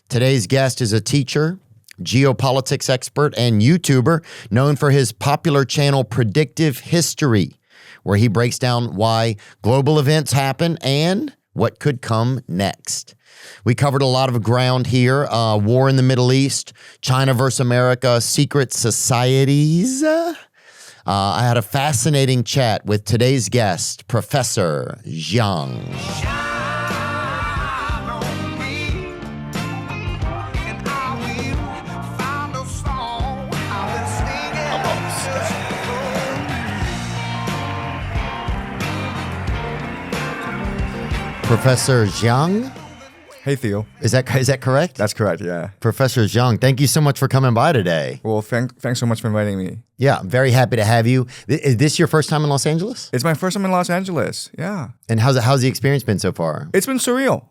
Today's guest is a teacher, geopolitics expert, and YouTuber known for his popular channel Predictive History, where he breaks down why global events happen and what could come next. We covered a lot of ground here. War in the Middle East, China versus America, secret societies. I had a fascinating chat with today's guest, Professor Jiang. Professor Jiang? Hey, Theo. Is that correct? That's correct, yeah. Professor Jiang, thank you so much for coming by today. Well, thanks so much for inviting me. Yeah, I'm very happy to have you. Is this your first time in Los Angeles? It's my first time in Los Angeles, yeah. And how's the experience been so far? It's been surreal.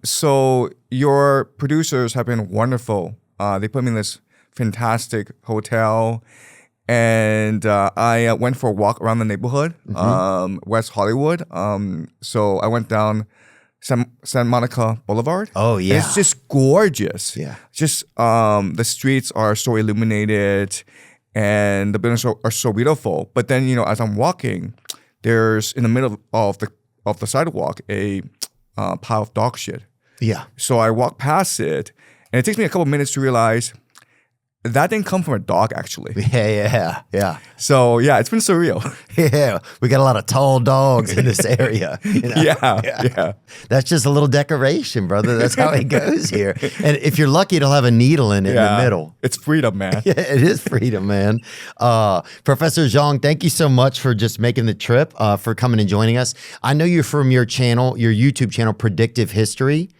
So your producers have been wonderful. They put me in this fantastic hotel, and I went for a walk around the neighborhood, West Hollywood. So I went down Santa Monica Boulevard. Oh, yeah. And it's just gorgeous. Yeah. Just the streets are so illuminated and the buildings are so beautiful. But then, as I'm walking, there's in the middle of the sidewalk a pile of dog shit. Yeah. So I walk past it, and it takes me a couple minutes to realize that didn't come from a dog, actually. Yeah. So, yeah, it's been surreal. Yeah, we got a lot of tall dogs in this area. Yeah. That's just a little decoration, brother. That's how it goes here. And if you're lucky, it'll have a needle in it in the middle. It's freedom, man. Yeah, it is freedom, man. Professor Jiang, thank you so much for just making the trip, for coming and joining us. I know you're from your channel, your YouTube channel, Predictive History.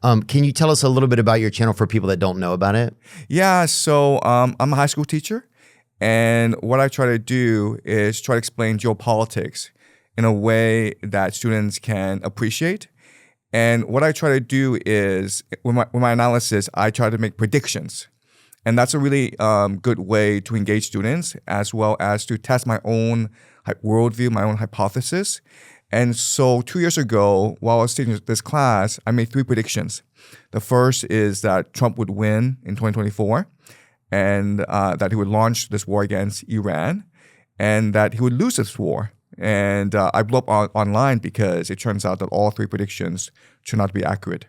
Can you tell us a little bit about your channel for people that don't know about it? Yeah, so I'm a high school teacher, and what I try to do is try to explain geopolitics in a way that students can appreciate. And what I try to do is, with my analysis, I try to make predictions. And that's a really good way to engage students, as well as to test my own worldview, my own hypothesis. And so 2 years ago, while I was teaching this class, I made 3 predictions. The first is that Trump would win in 2024, and that he would launch this war against Iran, and that he would lose this war. And I blew up online because it turns out that all 3 predictions turned out to be accurate.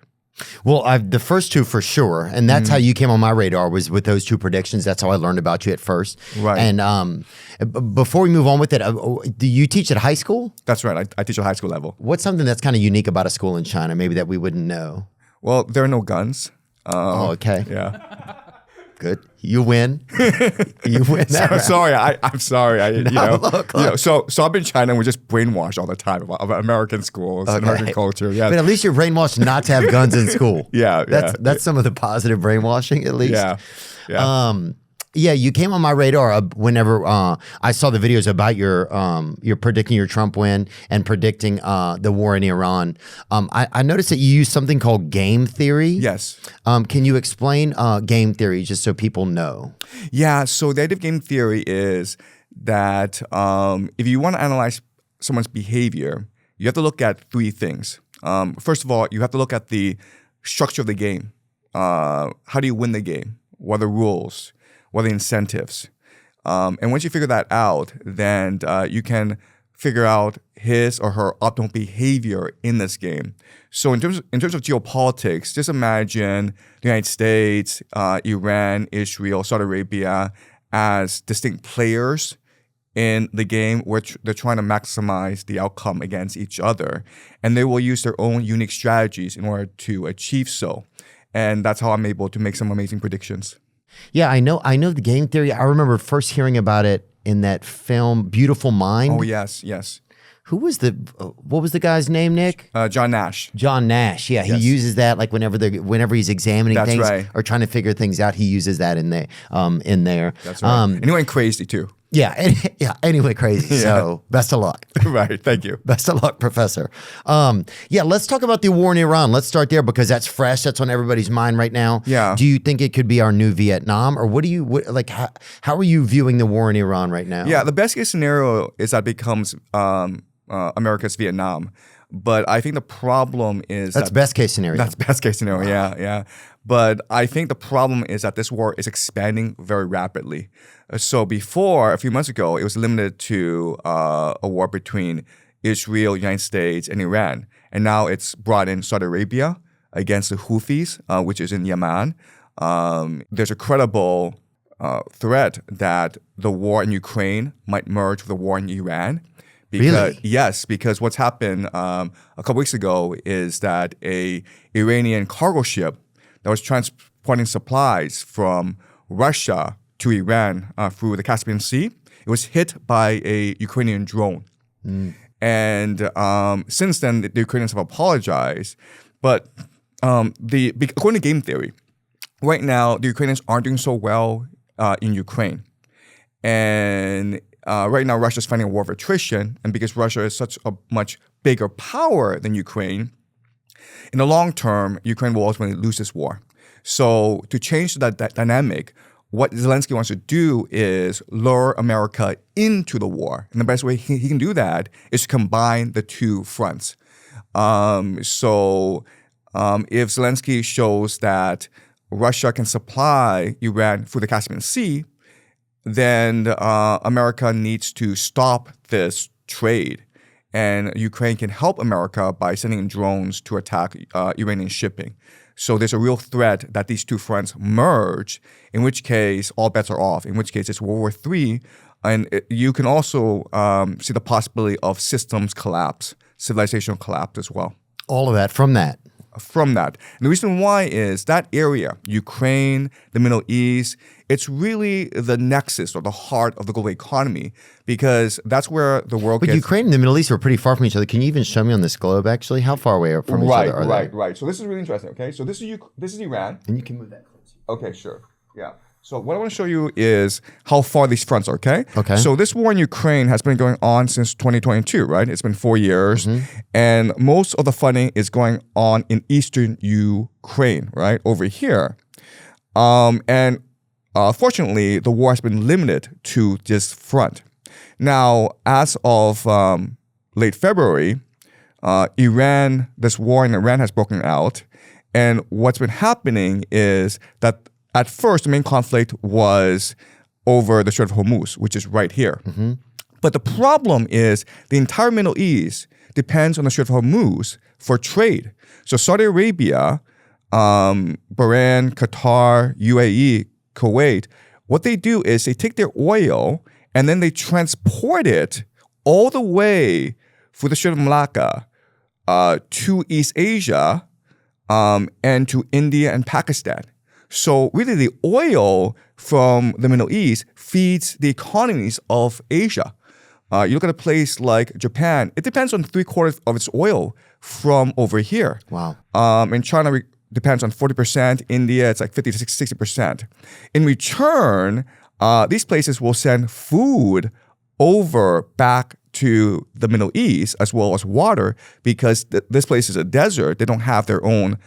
Well, the first 2 for sure, and that's how you came on my radar, was with those 2 predictions. That's how I learned about you at first. Right. And before we move on with it, do you teach at high school? That's right. I teach at high school level. What's something that's kind of unique about a school in China, maybe that we wouldn't know? Well, there are no guns. Okay. Yeah. Good. You win. You win that round. Sorry, I'm sorry. Look. So I've been in China and we're just brainwashed all the time about American schools, and American culture. Yeah. But at least you're brainwashed not to have guns in school. Yeah. That's some of the positive brainwashing, at least. Yeah. Yeah, you came on my radar whenever I saw the videos about your predicting your Trump win and predicting the war in Iran. I noticed that you used something called game theory. Yes. Can you explain game theory just so people know? Yeah. So the idea of game theory is that if you want to analyze someone's behavior, you have to look at 3 things. First of all, you have to look at the structure of the game. How do you win the game? What are the rules? What are the incentives? And once you figure that out, then you can figure out his or her optimal behavior in this game. So in terms of geopolitics, just imagine the United States, Iran, Israel, Saudi Arabia as distinct players in the game, which they're trying to maximize the outcome against each other. And they will use their own unique strategies in order to achieve so. And that's how I'm able to make some amazing predictions. Yeah, I know the game theory. I remember first hearing about it in that film, Beautiful Mind. Oh, yes. What was the guy's name, Nick? John Nash. John Nash. Yeah, he uses that like whenever he's examining things right. or trying to figure things out. He uses that in there. That's right. And he went crazy too. Yeah, anyway, crazy. Yeah. So best of luck. Right, thank you. Best of luck, Professor. Let's talk about the war in Iran. Let's start there because that's fresh. That's on everybody's mind right now. Yeah. Do you think it could be our new Vietnam, or how are you viewing the war in Iran right now? Yeah, the best case scenario is that it becomes America's Vietnam. But I think the problem is That's best case scenario. That's best case scenario. Yeah. But I think the problem is that this war is expanding very rapidly. So before, a few months ago, it was limited to a war between Israel, United States, and Iran. And now it's brought in Saudi Arabia against the Houthis, which is in Yemen. There's a credible threat that the war in Ukraine might merge with the war in Iran. Really? Yes, because what's happened a couple weeks ago is that a Iranian cargo ship that was transporting supplies from Russia to Iran through the Caspian Sea, it was hit by a Ukrainian drone. And since then, the Ukrainians have apologized. But according to game theory, right now, the Ukrainians aren't doing so well in Ukraine. And right now, Russia's fighting a war of attrition. And because Russia is such a much bigger power than Ukraine, in the long term, Ukraine will ultimately lose this war. So to change that dynamic, what Zelensky wants to do is lure America into the war. And the best way he can do that is to combine the two fronts. If Zelensky shows that Russia can supply Iran through the Caspian Sea, then America needs to stop this trade. And Ukraine can help America by sending in drones to attack Iranian shipping. So there's a real threat that these two fronts merge, in which case all bets are off, in which case it's World War III. And you can also see the possibility of systems collapse, civilizational collapse as well. All of that from that. From that. And the reason why is that area, Ukraine, the Middle East, it's really the nexus or the heart of the global economy because that's where the world But Ukraine and the Middle East are pretty far from each other. Can you even show me on this globe, actually? How far away from each other are they? Right. So this is really interesting, okay? So this is Iran. And you can move that closer. Okay, sure. Yeah. So what I want to show you is how far these fronts are, okay? Okay. So this war in Ukraine has been going on since 2022, right? It's been 4 years. And most of the fighting is going on in eastern Ukraine, right? Over here. Fortunately, the war has been limited to this front. Now, as of late February, this war in Iran has broken out. And what's been happening is that at first, the main conflict was over the Strait of Hormuz, which is right here. But the problem is the entire Middle East depends on the Strait of Hormuz for trade. So Saudi Arabia, Bahrain, Qatar, UAE, Kuwait, what they do is they take their oil and then they transport it all the way through the Strait of Malacca to East Asia and to India and Pakistan. So really the oil from the Middle East feeds the economies of Asia. You look at a place like Japan, it depends on 3/4 of its oil from over here. Wow. And China depends on 40%. India, it's like 50 to 60%. In return, these places will send food over back to the Middle East as well as water because this place is a desert. They don't have their own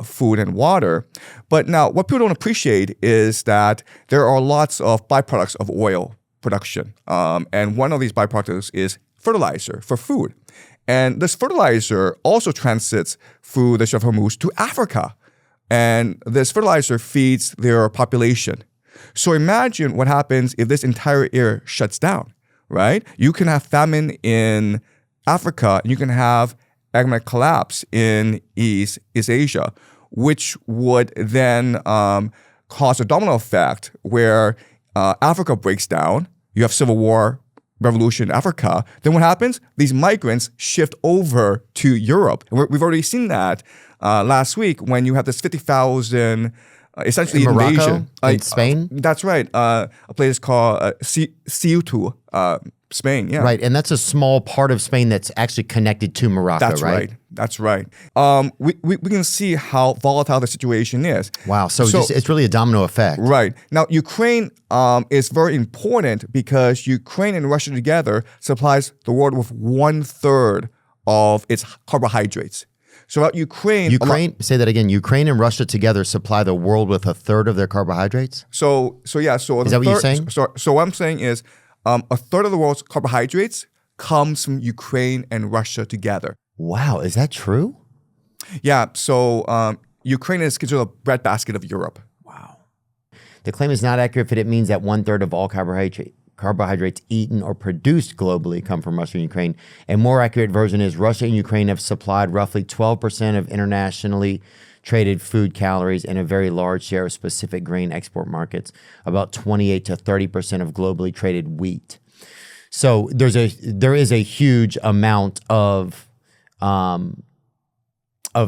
food and water. But now what people don't appreciate is that there are lots of byproducts of oil production. And one of these byproducts is fertilizer for food. And this fertilizer also transits through the Strait of Hormuz to Africa. And this fertilizer feeds their population. So imagine what happens if this entire area shuts down. Right? You can have famine in Africa, and you can have economic collapse in East Asia, which would then cause a domino effect where Africa breaks down, you have civil war, revolution in Africa. Then what happens? These migrants shift over to Europe. And we've already seen that last week when you have this 50,000 essentially in Morocco, invasion. In Spain? That's right. A place called Ceuta, Spain. Yeah. Right. And that's a small part of Spain that's actually connected to Morocco, That's right. That's right. We can see how volatile the situation is. Wow. So it's really a domino effect. Right. Now, Ukraine is very important because Ukraine and Russia together supplies the world with 1/3 of its carbohydrates. So about Ukraine, say that again. Ukraine and Russia together supply the world with 1/3 of their carbohydrates. So is that what you're saying? So what I'm saying is, 1/3 of the world's carbohydrates comes from Ukraine and Russia together. Wow, is that true? Yeah, so Ukraine is considered a breadbasket of Europe. Wow. The claim is not accurate if it means that 1/3 of all carbohydrates eaten or produced globally come from Russia and Ukraine. A more accurate version is Russia and Ukraine have supplied roughly 12% of internationally traded food calories and a very large share of specific grain export markets, about 28 to 30% of globally traded wheat. So there is a huge amount of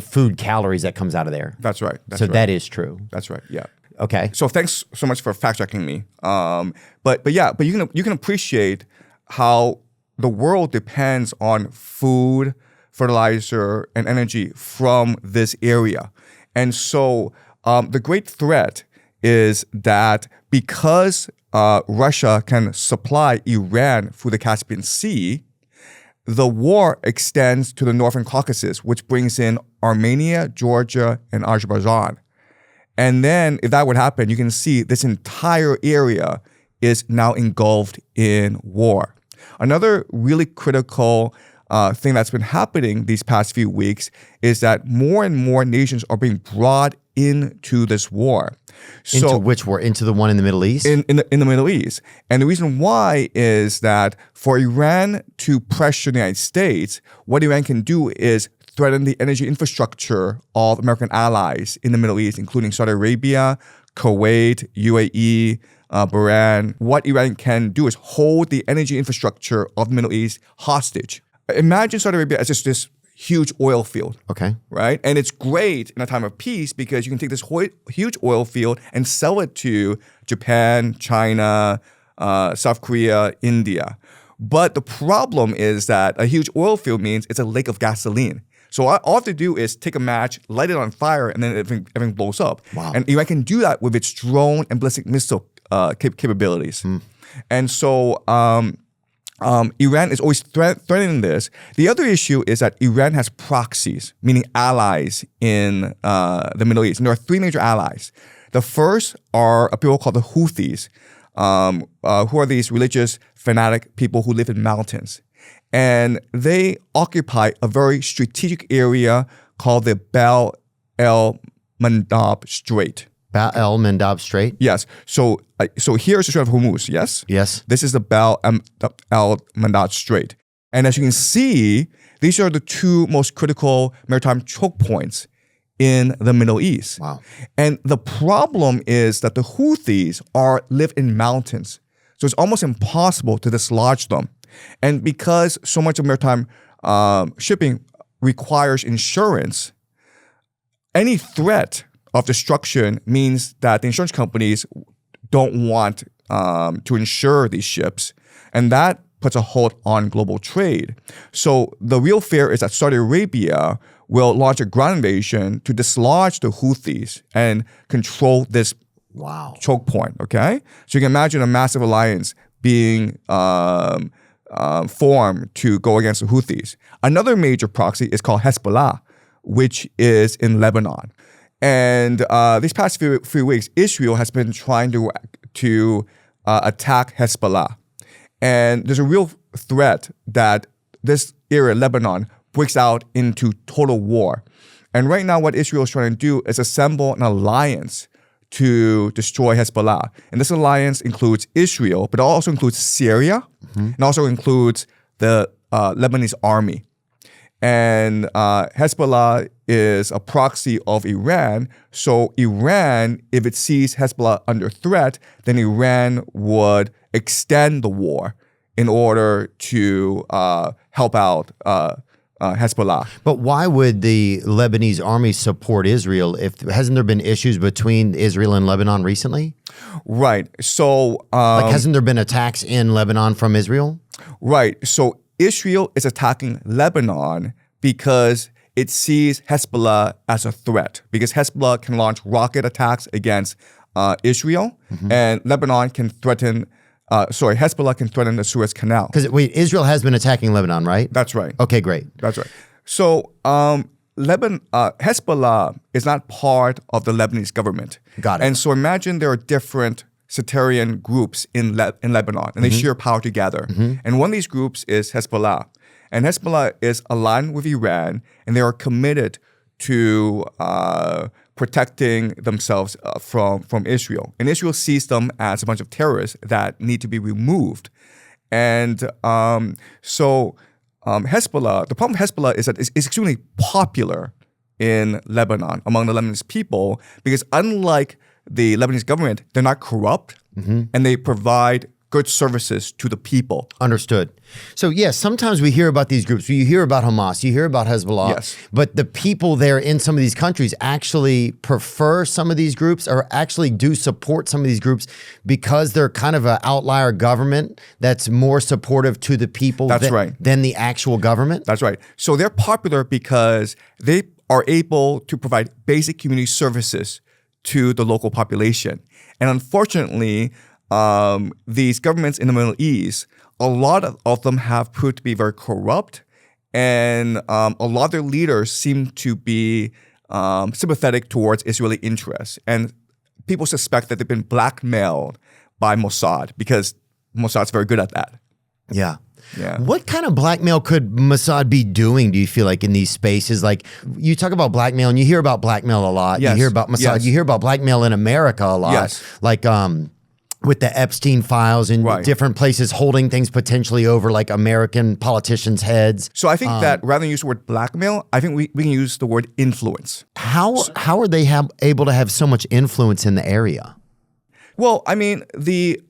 food calories that comes out of there. That's right. That is true. That's right. Yeah. Okay. So thanks so much for fact checking me. But you can appreciate how the world depends on food, fertilizer, and energy from this area. And so the great threat is that because Russia can supply Iran through the Caspian Sea, the war extends to the northern Caucasus, which brings in Armenia, Georgia, and Azerbaijan. And then if that would happen, you can see this entire area is now engulfed in war. Another really critical thing that's been happening these past few weeks is that more and more nations are being brought into this war. Into which war? Into the one in the Middle East? In the Middle East. And the reason why is that for Iran to pressure the United States, what Iran can do is threaten the energy infrastructure of American allies in the Middle East, including Saudi Arabia, Kuwait, UAE, Bahrain. What Iran can do is hold the energy infrastructure of the Middle East hostage. Imagine Saudi Arabia as just this huge oil field. Okay. Right? And it's great in a time of peace because you can take this huge oil field and sell it to Japan, China, South Korea, India. But the problem is that a huge oil field means it's a lake of gasoline. So all I have to do is take a match, light it on fire, and then everything blows up. Wow. And Iran can do that with its drone and ballistic missile capabilities. And so Iran is always threatening this. The other issue is that Iran has proxies, meaning allies in the Middle East. And there are three major allies. The first are a people called the Houthis, who are these religious fanatic people who live in mountains. And they occupy a very strategic area called the Bab el-Mandab Strait. Bab el-Mandab Strait? Yes. So here's the Strait of Hormuz, yes? Yes. This is the Bab el-Mandab Strait. And as you can see, these are the two most critical maritime choke points in the Middle East. Wow. And the problem is that the Houthis live in mountains. So it's almost impossible to dislodge them. And because so much of maritime shipping requires insurance, any threat of destruction means that the insurance companies don't want to insure these ships. And that puts a hold on global trade. So the real fear is that Saudi Arabia will launch a ground invasion to dislodge the Houthis and control this choke point, okay? So you can imagine a massive alliance being formed to go against the Houthis. Another major proxy is called Hezbollah, which is in Lebanon. And these past few weeks, Israel has been trying to attack Hezbollah. And there's a real threat that this area, Lebanon, breaks out into total war. And right now what Israel is trying to do is assemble an alliance to destroy Hezbollah. And this alliance includes Israel, but it also includes Syria, and also includes the Lebanese army. And Hezbollah is a proxy of Iran. So Iran, if it sees Hezbollah under threat, then Iran would extend the war in order to help out Hezbollah. But why would the Lebanese army support Israel? Hasn't there been issues between Israel and Lebanon recently? Right. So hasn't there been attacks in Lebanon from Israel? Right. So Israel is attacking Lebanon because it sees Hezbollah as a threat, because Hezbollah can launch rocket attacks against Israel, and Lebanon can threaten. Hezbollah can threaten the Suez Canal. Because Israel has been attacking Lebanon, right? That's right. Okay, great. That's right. So Hezbollah is not part of the Lebanese government. Got it. And so imagine there are different sectarian groups in Lebanon, and they share power together. And one of these groups is Hezbollah. And Hezbollah is aligned with Iran, and they are committed to protecting themselves from Israel. And Israel sees them as a bunch of terrorists that need to be removed. And Hezbollah, the problem with Hezbollah is that it's extremely popular in Lebanon, among the Lebanese people, because unlike the Lebanese government, they're not corrupt, and they provide good services to the people. Understood. So yes, sometimes we hear about these groups. You hear about Hamas, you hear about Hezbollah, Yes. but the people there in some of these countries actually prefer some of these groups or actually do support some of these groups because they're kind of an outlier government that's more supportive to the people than the actual government? That's right. So they're popular because they are able to provide basic community services to the local population. And unfortunately, these governments in the Middle East, a lot of them have proved to be very corrupt, and a lot of their leaders seem to be sympathetic towards Israeli interests. And people suspect that they've been blackmailed by Mossad because Mossad's very good at that. Yeah. Yeah. What kind of blackmail could Mossad be doing, do you feel like, in these spaces? Like, you talk about blackmail, and you hear about blackmail a lot. Yes. You hear about Mossad. Yes. You hear about blackmail in America a lot. Yes. Like, with the Epstein files and different places holding things potentially over like American politicians' heads. So I think that rather than use the word blackmail, I think we can use the word influence. How are they able to have so much influence in the area? Well, I mean, the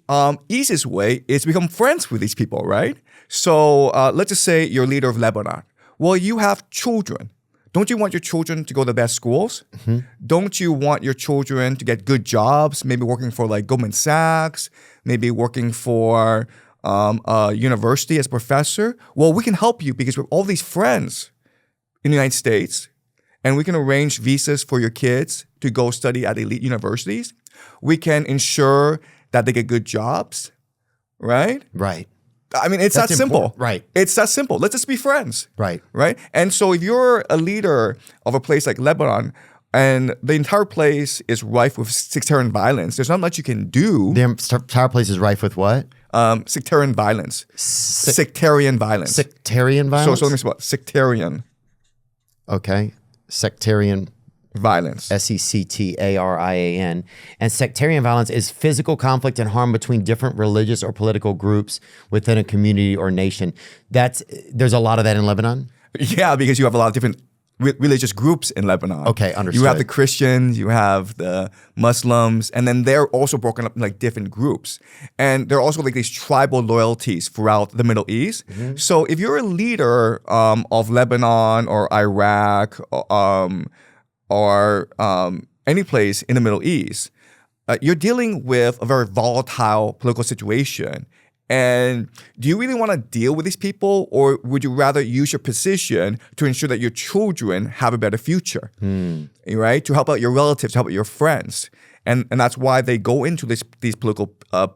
easiest way is to become friends with these people, right? So let's just say you're leader of Lebanon. Well, you have children. Don't you want your children to go to the best schools? Don't you want your children to get good jobs, maybe working for like Goldman Sachs, maybe working for a university as a professor? Well, we can help you because we have all these friends in the United States, and we can arrange visas for your kids to go study at elite universities. We can ensure that they get good jobs, right? Right. I mean, it's that simple. Right. It's that simple. Let's just be friends. Right. Right. And so if you're a leader of a place like Lebanon and the entire place is rife with sectarian violence, there's not much you can do. The entire place is rife with what? Sectarian violence. Sectarian violence. Sectarian violence? So let me spell it. Sectarian. Okay. Sectarian violence. Sectarian. And sectarian violence is physical conflict and harm between different religious or political groups within a community or nation. There's a lot of that in Lebanon? Yeah, because you have a lot of different religious groups in Lebanon. Okay, understood. You have the Christians, you have the Muslims, and then they're also broken up in like different groups. And there are also like these tribal loyalties throughout the Middle East. So if you're a leader of Lebanon or Iraq or any place in the Middle East, you're dealing with a very volatile political situation. And do you really want to deal with these people, or would you rather use your position to ensure that your children have a better future, right? To help out your relatives, to help out your friends. And that's why they go into these political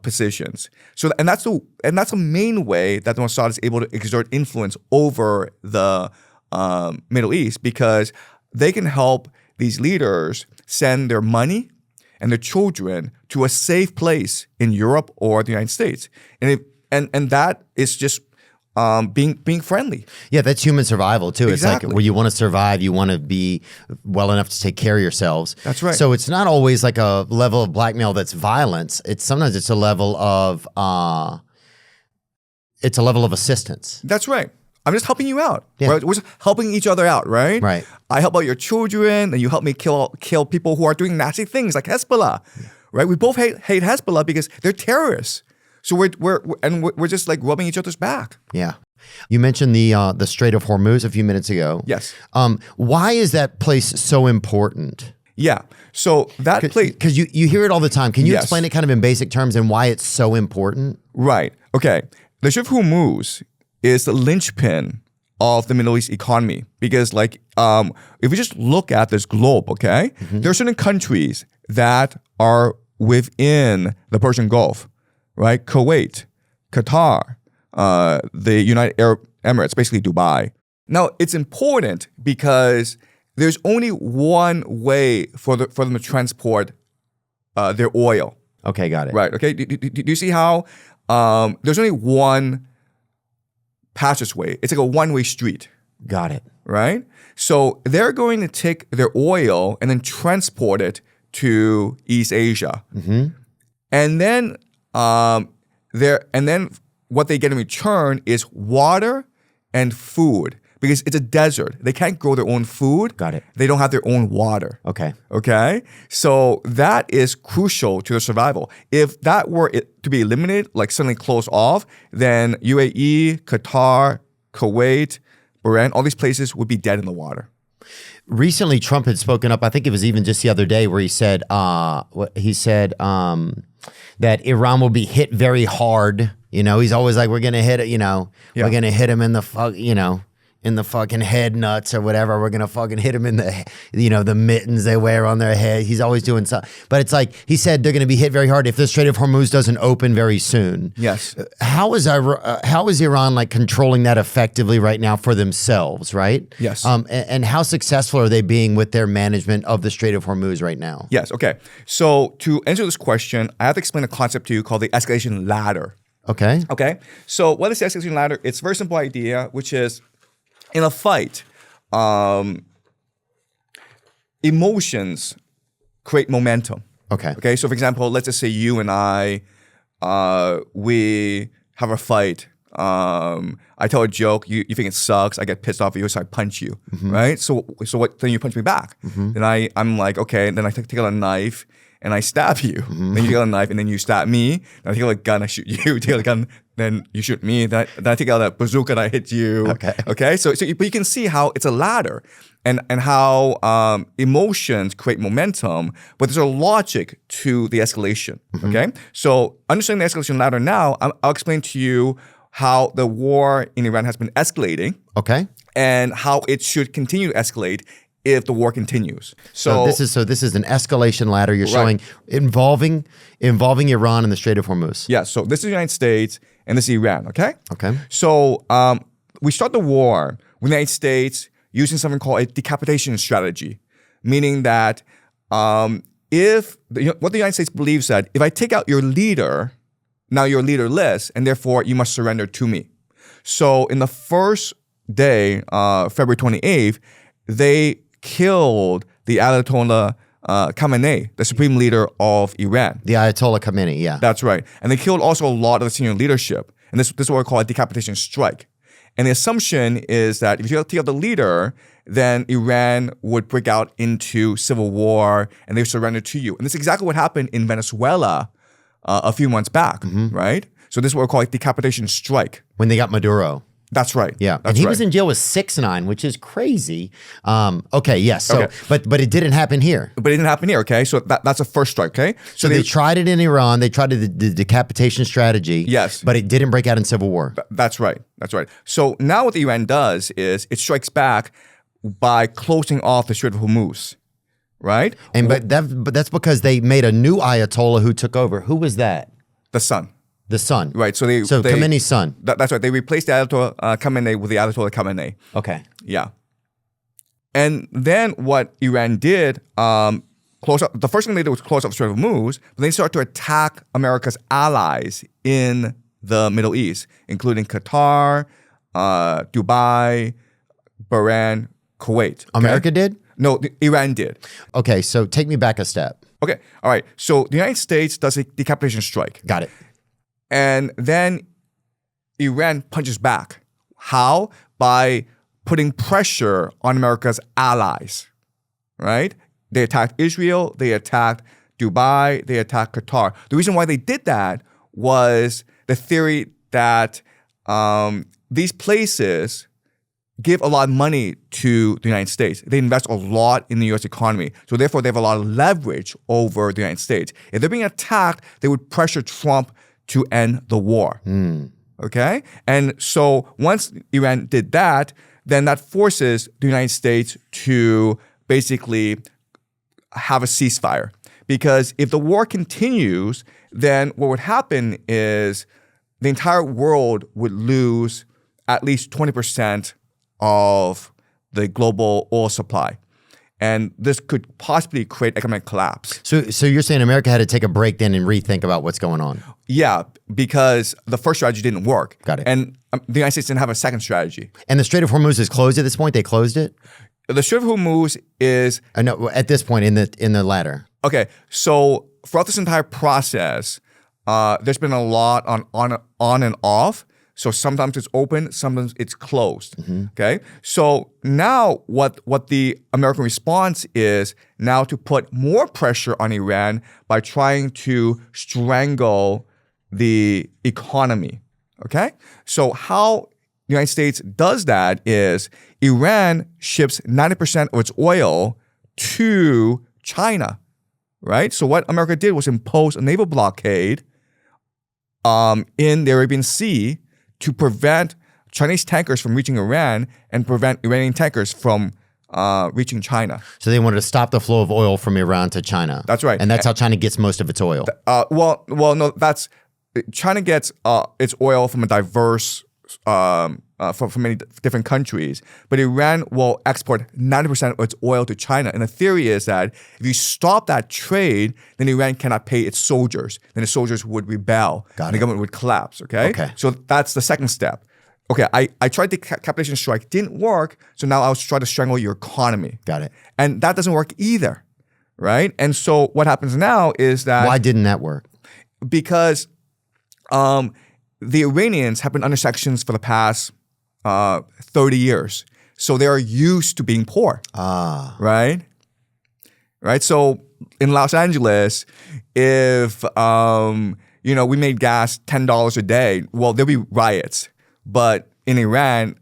positions. So and that's the main way that the Mossad is able to exert influence over the Middle East, because they can help these leaders send their money and their children to a safe place in Europe or the United States. And that is just being friendly. Yeah, that's human survival too. Exactly. It's like where you want to survive, you want to be well enough to take care of yourselves. That's right. So it's not always like a level of blackmail that's violence. Sometimes it's a level of assistance. That's right. I'm just helping you out. Yeah. Right? We're just helping each other out, right? Right. I help out your children, and you help me kill people who are doing nasty things like Hezbollah. Right? We both hate Hezbollah because they're terrorists. So we're just like rubbing each other's back. Yeah. You mentioned the Strait of Hormuz a few minutes ago. Yes. Why is that place so important? Yeah. So that place, because you hear it all the time. Can you Yes. explain it kind of in basic terms and why it's so important? right? Okay. The Strait of Hormuz is the linchpin of the Middle East economy, because like if we just look at this globe, okay, there are certain countries that are within the Persian Gulf, right? Kuwait, Qatar, the United Arab Emirates, basically Dubai. Now it's important because there's only one way for them to transport their oil. Okay, got it. Right. Okay. Do you see how there's only one passageway. It's like a one-way street, Got it. right? So they're going to take their oil and then transport it to East Asia. And then what they get in return is water and food, because it's a desert. They can't grow their own food. Got it. They don't have their own water. Okay. Okay? So that is crucial to their survival. If that were to be eliminated, like suddenly closed off, then UAE, Qatar, Kuwait, Bahrain, all these places would be dead in the water. Recently, Trump had spoken up. I think it was even just the other day where he said, that Iran will be hit very hard. You know, he's always like, we're going to hit it, we're going to hit him in the in the fucking head nuts or whatever. We're going to fucking hit him in the, the mittens they wear on their head. He's always doing something. But it's like, he said they're going to be hit very hard if the Strait of Hormuz doesn't open very soon. Yes. How is Iran like controlling that effectively right now for themselves, right? Yes. And how successful are they being with their management of the Strait of Hormuz right now? Yes. Okay. So to answer this question, I have to explain a concept to you called the escalation ladder. Okay. Okay. So what is the escalation ladder? It's a very simple idea, which is in a fight, emotions create momentum. Okay. Okay. So for example, let's just say you and I, we have a fight. I tell a joke, you think it sucks, I get pissed off at you, so I punch you, right? So what? Then you punch me back. Then I'm like, okay. And then I take out a knife and I stab you. Then you take out a knife and then you stab me. Then I take out a gun, I shoot you. You take out a gun, then you shoot me. Then I take out a bazooka and I hit you. Okay. Okay. But you can see how it's a ladder, and how emotions create momentum, but there's a logic to the escalation. Okay. So understanding the escalation ladder now, I'll explain to you how the war in Iran has been escalating. Okay. And how it should continue to escalate if the war continues. So this is an escalation ladder you're showing involving Iran and the Strait of Hormuz. Yeah, so this is the United States and this is Iran, okay? Okay. So we start the war with the United States using something called a decapitation strategy, meaning that what the United States believes that if I take out your leader, now you're leaderless, and therefore you must surrender to me. So in the first day, February 28th, they killed the Ayatollah Khamenei, the supreme leader of Iran. The Ayatollah Khamenei, yeah. That's right. And they killed also a lot of the senior leadership. And this is what we call a decapitation strike. And the assumption is that if you take out the leader, then Iran would break out into civil war and they surrender to you. And this is exactly what happened in Venezuela a few months back, right? So this is what we call a decapitation strike. When they got Maduro. That's right. Yeah, and he was in jail with 6'9", which is crazy. Okay, yes. So, Okay. but it didn't happen here. But it didn't happen here, okay? So that's a first strike, okay? So they tried it in Iran. They tried the decapitation strategy. Yes. But it didn't break out in civil war. That's right. That's right. So now what Iran does is it strikes back by closing off the Strait of Hormuz, right? And but that's because they made a new Ayatollah who took over. Who was that? The sun. The son. Right. So Khamenei's son. That's right. They replaced the Ayatollah Khamenei with the Ayatollah Khamenei. Okay. Yeah. And then what Iran did, close up. The first thing they did was close up the Strait of Hormuz, but they started to attack America's allies in the Middle East, including Qatar, Dubai, Bahrain, Kuwait. Okay? America did? No, Iran did. Okay, so take me back a step. Okay. All right. So the United States does a decapitation strike. Got it. And then Iran punches back. How? By putting pressure on America's allies, right? They attacked Israel, they attacked Dubai, they attacked Qatar. The reason why they did that was the theory that these places give a lot of money to the United States. They invest a lot in the U.S. economy. So therefore, they have a lot of leverage over the United States. If they're being attacked, they would pressure Trump to end the war. Okay? And so once Iran did that, then that forces the United States to basically have a ceasefire. Because if the war continues, then what would happen is the entire world would lose at least 20% of the global oil supply. and this could possibly create economic collapse. So you're saying America had to take a break then and rethink about what's going on? Yeah, because the first strategy didn't work. Got it. And the United States didn't have a second strategy. And the Strait of Hormuz is closed at this point? They closed it? The Strait of Hormuz is... No, at this point in the latter. Okay, so throughout this entire process, there's been a lot on and off. So sometimes it's open, sometimes it's closed. Okay, so now what the American response is now to put more pressure on Iran by trying to strangle the economy. Okay, so how the United States does that is Iran ships 90% of its oil to China, right? So what America did was impose a naval blockade in the Arabian Sea to prevent Chinese tankers from reaching Iran and prevent Iranian tankers from reaching China. So they wanted to stop the flow of oil from Iran to China. That's right. And that's how China gets most of its oil. Well, no, that's China gets its oil from a diverse from many different countries, but Iran will export 90% of its oil to China. And the theory is that if you stop that trade, then Iran cannot pay its soldiers. Then the soldiers would rebel and the government would collapse, okay? So that's the second step. Okay, I tried the capitulation strike, didn't work, so now I'll try to strangle your economy. Got it. And that doesn't work either, right? And so what happens now is that... Why didn't that work? Because the Iranians have been under sanctions for the past 30 years. So they are used to being poor. Right? Right? So in Los Angeles, if we made gas $10 a day, well, there'll be riots. But in Iran,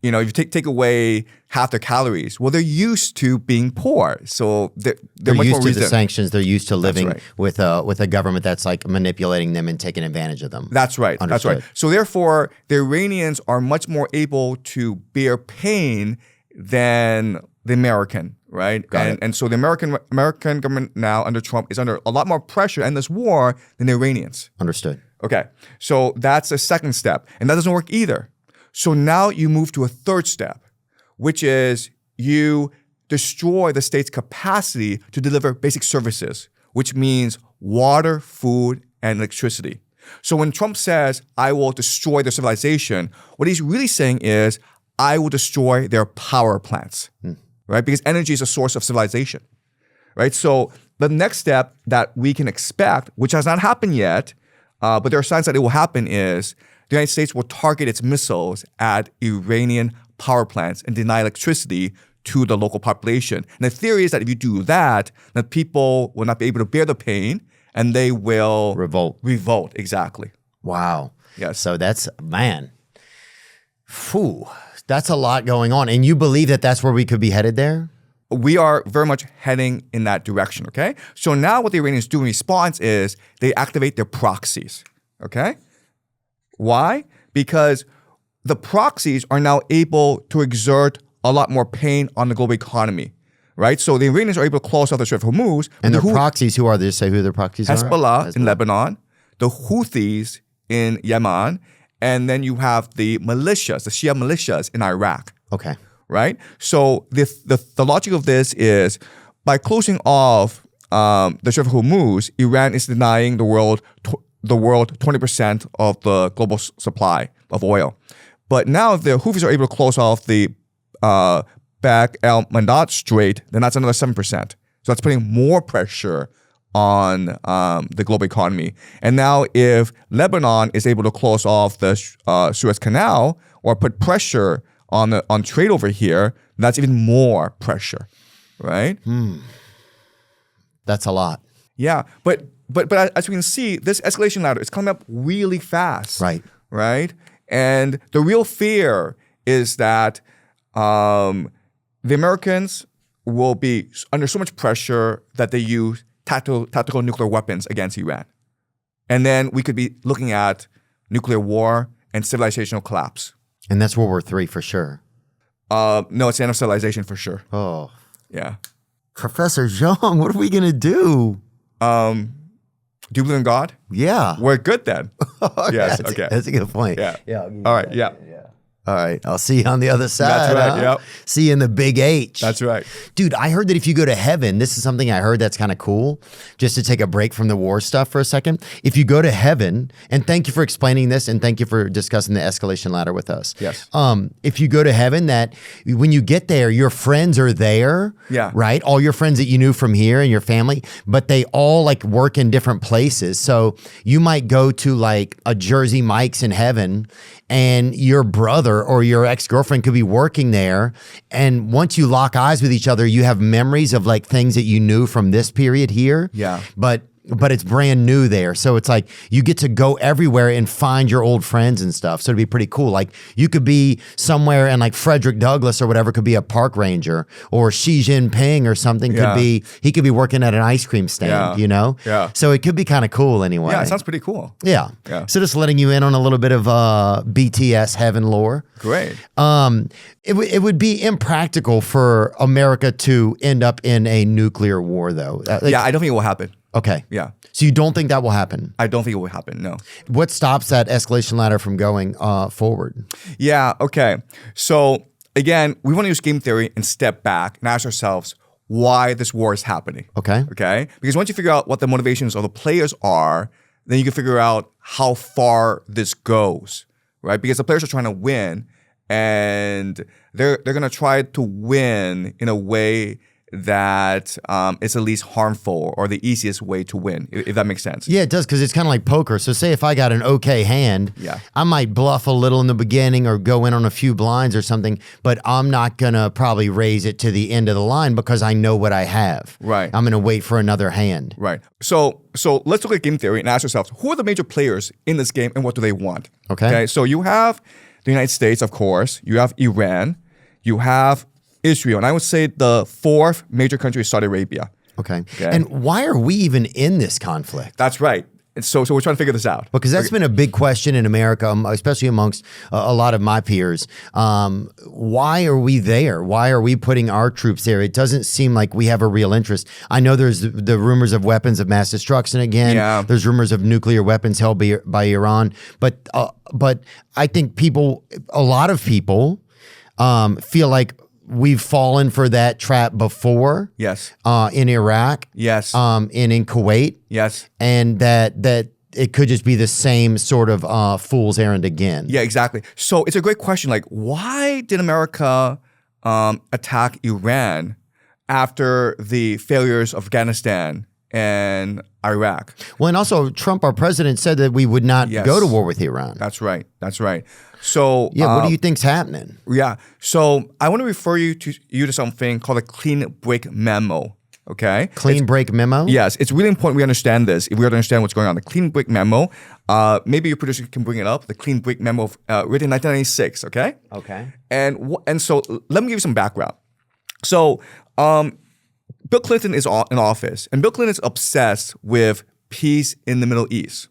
if you take away half their calories, well, they're used to being poor. So they're much used more to resilient. the sanctions. They're used to living right. with a government that's like manipulating them and taking advantage of them. That's right. Understood. That's right. So therefore, the Iranians are much more able to bear pain than the American, right? And so the American government now under Trump is under a lot more pressure in this war than the Iranians. Understood. Okay. So that's the second step. And that doesn't work either. So now you move to a third step, which is you destroy the state's capacity to deliver basic services, which means water, food, and electricity. So when Trump says, I will destroy their civilization, what he's really saying is, I will destroy their power plants, right? Because energy is a source of civilization, right? So the next step that we can expect, which has not happened yet, but there are signs that it will happen, is the United States will target its missiles at Iranian power plants and deny electricity to the local population. And the theory is that if you do that, then people will not be able to bear the pain and they will revolt, exactly. Wow. Yes. So that's, man, that's a lot going on. And you believe that that's where we could be headed there? We are very much heading in that direction, okay? So now what the Iranians do in response is they activate their proxies, okay? Why? Because the proxies are now able to exert a lot more pain on the global economy, right? So the Iranians are able to close off the Strait of Hormuz. And their proxies, who are they? Say who their proxies are? Hezbollah in Lebanon, the Houthis in Yemen, and then you have the militias, the Shia militias in Iraq. Okay. Right? So the logic of this is by closing off the Strait of Hormuz, Iran is denying the world 20% of the global supply of oil. But now if the Houthis are able to close off the Bab el-Mandab Strait, then that's another 7%. So that's putting more pressure on the global economy. And now if Lebanon is able to close off the Suez Canal or put pressure on trade over here, that's even more pressure, right? That's a lot. Yeah, but as we can see, this escalation ladder is coming up really fast. Right. Right? And the real fear is that the Americans will be under so much pressure that they use tactical nuclear weapons against Iran. And then we could be looking at nuclear war and civilizational collapse. And that's World War III for sure. No, it's the end of civilization for sure. Oh. Yeah. Professor Jiang, what are we going to do? Do you believe in God? Yeah. We're good then. Yes. That's, Okay. That's a good point. Yeah. Yeah. All right. Yeah. All right. I'll see you on the other side. That's right, huh? yep. See you in the big H. That's right. Dude, I heard that if you go to heaven, this is something I heard that's kind of cool, just to take a break from the war stuff for a second. If you go to heaven, and thank you for explaining this, and thank you for discussing the escalation ladder with us. Yes. If you go to heaven, that when you get there, your friends are there, Yeah. right? All your friends that you knew from here and your family, but they all like work in different places. So you might go to like a Jersey Mike's in heaven, and your brother or your ex-girlfriend could be working there. And once you lock eyes with each other, you have memories of like things that you knew from this period here. Yeah. But it's brand new there. So it's like you get to go everywhere and find your old friends and stuff. So it'd be pretty cool. Like you could be somewhere and like Frederick Douglass or whatever could be a park ranger, or Xi Jinping or something he could be working at an ice cream stand, you know? Yeah. So it could be kind of cool anyway. Yeah, it sounds pretty cool. Yeah. So just letting you in on a little bit of BTS heaven lore. Great. It would be impractical for America to end up in a nuclear war though. Yeah, I don't think it will happen. Okay. Yeah. So you don't think that will happen? I don't think it will happen, no. What stops that escalation ladder from going forward? Yeah, okay. So again, we want to use game theory and step back and ask ourselves why this war is happening. Okay. Okay? Because once you figure out what the motivations of the players are, then you can figure out how far this goes, right? Because the players are trying to win, and they're going to try to win in a way that is at least harmful or the easiest way to win, if that makes sense. Yeah, it does, because it's kind of like poker. So say if I got an okay hand, I might bluff a little in the beginning or go in on a few blinds or something, but I'm not going to probably raise it to the end of the line because I know what I have. Right. I'm going to wait for another hand. Right. So let's look at game theory and ask ourselves, who are the major players in this game and what do they want? Okay. So you have the United States, of course. You have Iran. You have Israel. And I would say the fourth major country is Saudi Arabia. Okay. And why are we even in this conflict? That's right. And so we're trying to figure this out. Because that's been a big question in America, especially amongst a lot of my peers. Why are we there? Why are we putting our troops there? It doesn't seem like we have a real interest. I know there's the rumors of weapons of mass destruction again. Yeah. There's rumors of nuclear weapons held by Iran. But I think a lot of people feel like we've fallen for that trap before. Yes. In Iraq. Yes. And in Kuwait. Yes. And that it could just be the same sort of fool's errand again. Yeah, exactly. So it's a great question. Like, why did America attack Iran after the failures of Afghanistan and Iraq? Well, and also Trump, our president, said that we would not go to war with Iran. That's right. That's right. So yeah, what do you think's happening? Yeah. So I want to refer you to something called a clean break memo. Okay. Clean break memo? Yes. It's really important we understand this if we want to understand what's going on. The clean break memo, maybe your producer can bring it up. The clean break memo written in 1996. Okay. Okay. And so let me give you some background. So Bill Clinton is in office, and Bill Clinton is obsessed with peace in the Middle East.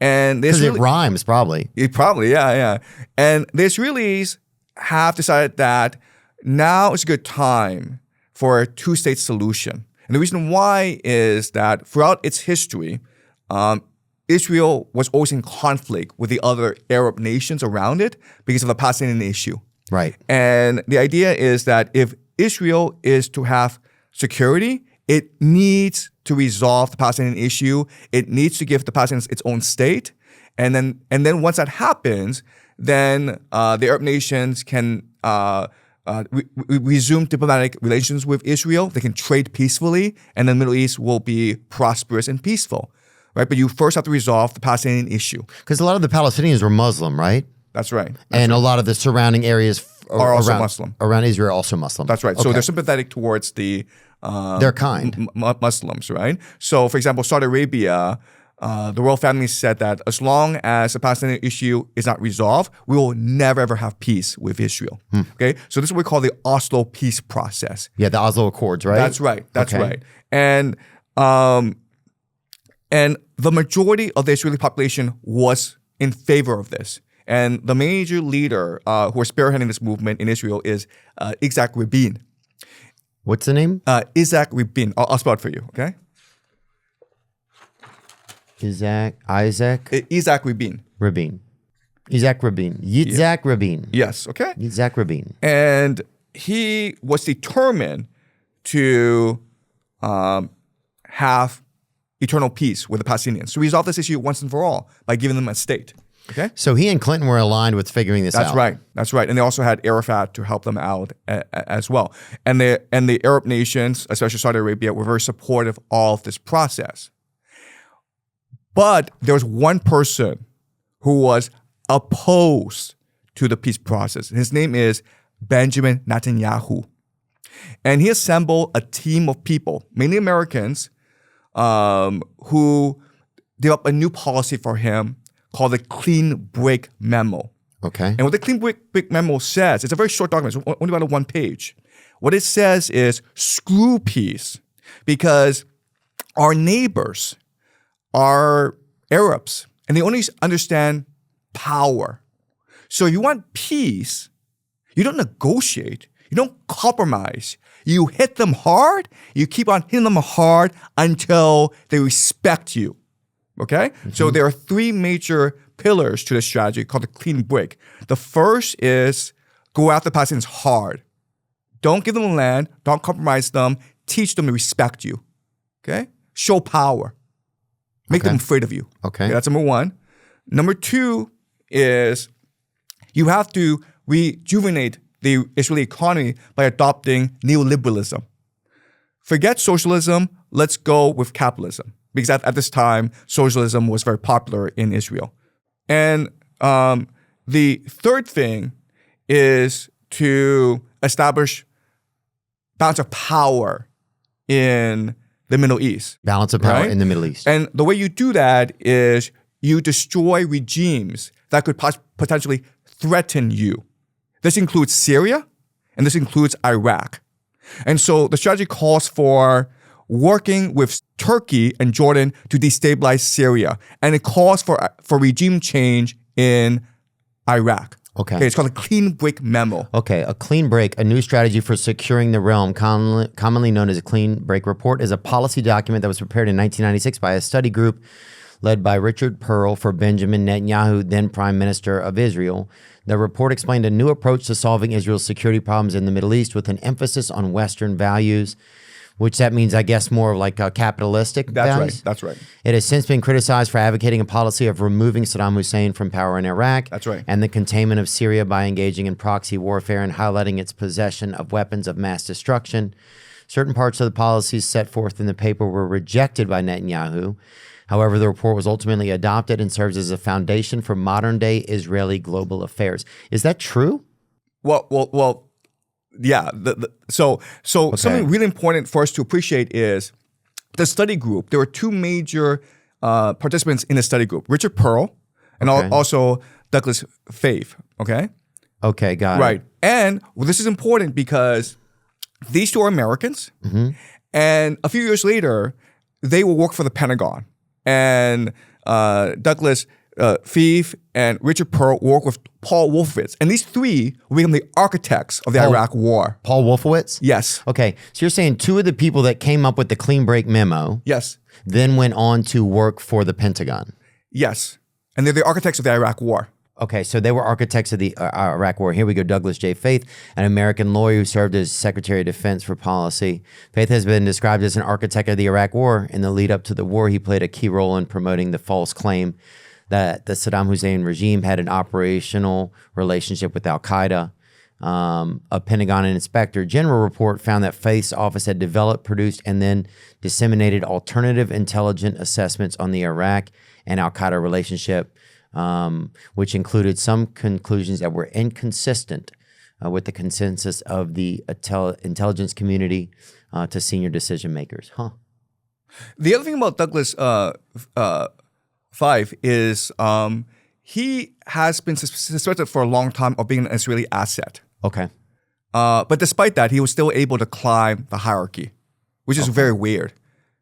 And because it rhymes, probably. Yeah. And the Israelis have decided that now is a good time for a two-state solution. And the reason why is that throughout its history, Israel was always in conflict with the other Arab nations around it because of the Palestinian issue. Right. And the idea is that if Israel is to have security, it needs to resolve the Palestinian issue. It needs to give the Palestinians its own state. And then once that happens, then the Arab nations can resume diplomatic relations with Israel. They can trade peacefully, and the Middle East will be prosperous and peaceful, right? But you first have to resolve the Palestinian issue. Because a lot of the Palestinians were Muslim, right? That's right. And a lot of the surrounding areas are also Muslim. Around Israel are also Muslim. That's right. Okay. So they're sympathetic towards the their kind. Muslims, right? So, for example, Saudi Arabia, the royal family said that as long as the Palestinian issue is not resolved, we will never ever have peace with Israel. Okay, so this is what we call the Oslo peace process. Yeah, the Oslo Accords, right? That's right. That's right. And the majority of the Israeli population was in favor of this. And the major leader who is spearheading this movement in Israel is Isaac Rabin. What's the name? Isaac Rabin. I'll spell it for you, okay? Isaac Rabin. Rabin. Yitzhak Rabin. Yes, okay? Yitzhak Rabin. And he was determined to have eternal peace with the Palestinians, to resolve this issue once and for all by giving them a state. Okay, so he and Clinton were aligned with figuring this out. That's right. And they also had Arafat to help them out as well. And the Arab nations, especially Saudi Arabia, were very supportive of this process. But there was one person who was opposed to the peace process. His name is Benjamin Netanyahu. And he assembled a team of people, mainly Americans, who developed a new policy for him called the Clean Break Memo. Okay. And what the Clean Break Memo says, it's a very short document, it's only about 1 page. What it says is screw peace, because our neighbors are Arabs and they only understand power. So if you want peace, you don't negotiate, you don't compromise. You hit them hard, you keep on hitting them hard until they respect you. Okay? Mm-hmm. So there are 3 major pillars to the strategy called the clean break. The first is go after the Palestinians hard. Don't give them land, don't compromise them, teach them to respect you. Okay? Show power. Make them afraid of you. Okay. That's number 1. Number 2 is you have to rejuvenate the Israeli economy by adopting neoliberalism. Forget socialism, let's go with capitalism. Because at this time, socialism was very popular in Israel. And the third thing is to establish balance of power in the Middle East. Balance of power in the Middle East. And the way you do that is you destroy regimes that could potentially threaten you. This includes Syria, and this includes Iraq. And so the strategy calls for working with Turkey and Jordan to destabilize Syria. And it calls for regime change in Iraq. Okay. It's called a clean break memo. Okay, a clean break, a new strategy for securing the realm, commonly known as a clean break report, is a policy document that was prepared in 1996 by a study group led by Richard Pearl for Benjamin Netanyahu, then Prime Minister of Israel. The report explained a new approach to solving Israel's security problems in the Middle East with an emphasis on Western values, which that means, I guess, more like capitalistic values. That's right. It has since been criticized for advocating a policy of removing Saddam Hussein from power in Iraq. That's right. And the containment of Syria by engaging in proxy warfare and highlighting its possession of weapons of mass destruction. Certain parts of the policies set forth in the paper were rejected by Netanyahu. However, the report was ultimately adopted and serves as a foundation for modern-day Israeli global affairs. Is that true? Well. Yeah. So something really important for us to appreciate is the study group. There were 2 major participants in the study group: Richard Pearl and also Douglas Faith. Okay. Okay, got it. Right. And this is important because these 2 are Americans, and a few years later, they will work for the Pentagon. And Douglas Faith and Richard Pearl work with Paul Wolfowitz. And these 3 will become the architects of the Iraq War. Paul Wolfowitz? Yes. Okay, so you're saying 2 of the people that came up with the clean break memo Yes. then went on to work for the Pentagon. Yes. And they're the architects of the Iraq War. Okay, so they were architects of the Iraq War. Here we go. Douglas J. Faith, an American lawyer who served as Secretary of Defense for Policy. Faith has been described as an architect of the Iraq War. In the lead up to the war, he played a key role in promoting the false claim that the Saddam Hussein regime had an operational relationship with al-Qaeda. A Pentagon Inspector General report found that Faith's office had developed, produced, and then disseminated alternative intelligence assessments on the Iraq and al-Qaeda relationship, which included some conclusions that were inconsistent with the consensus of the intelligence community to senior decision makers. The other thing about Douglas Faith is he has been suspected for a long time of being an Israeli asset. Okay. But despite that, he was still able to climb the hierarchy, which is very weird,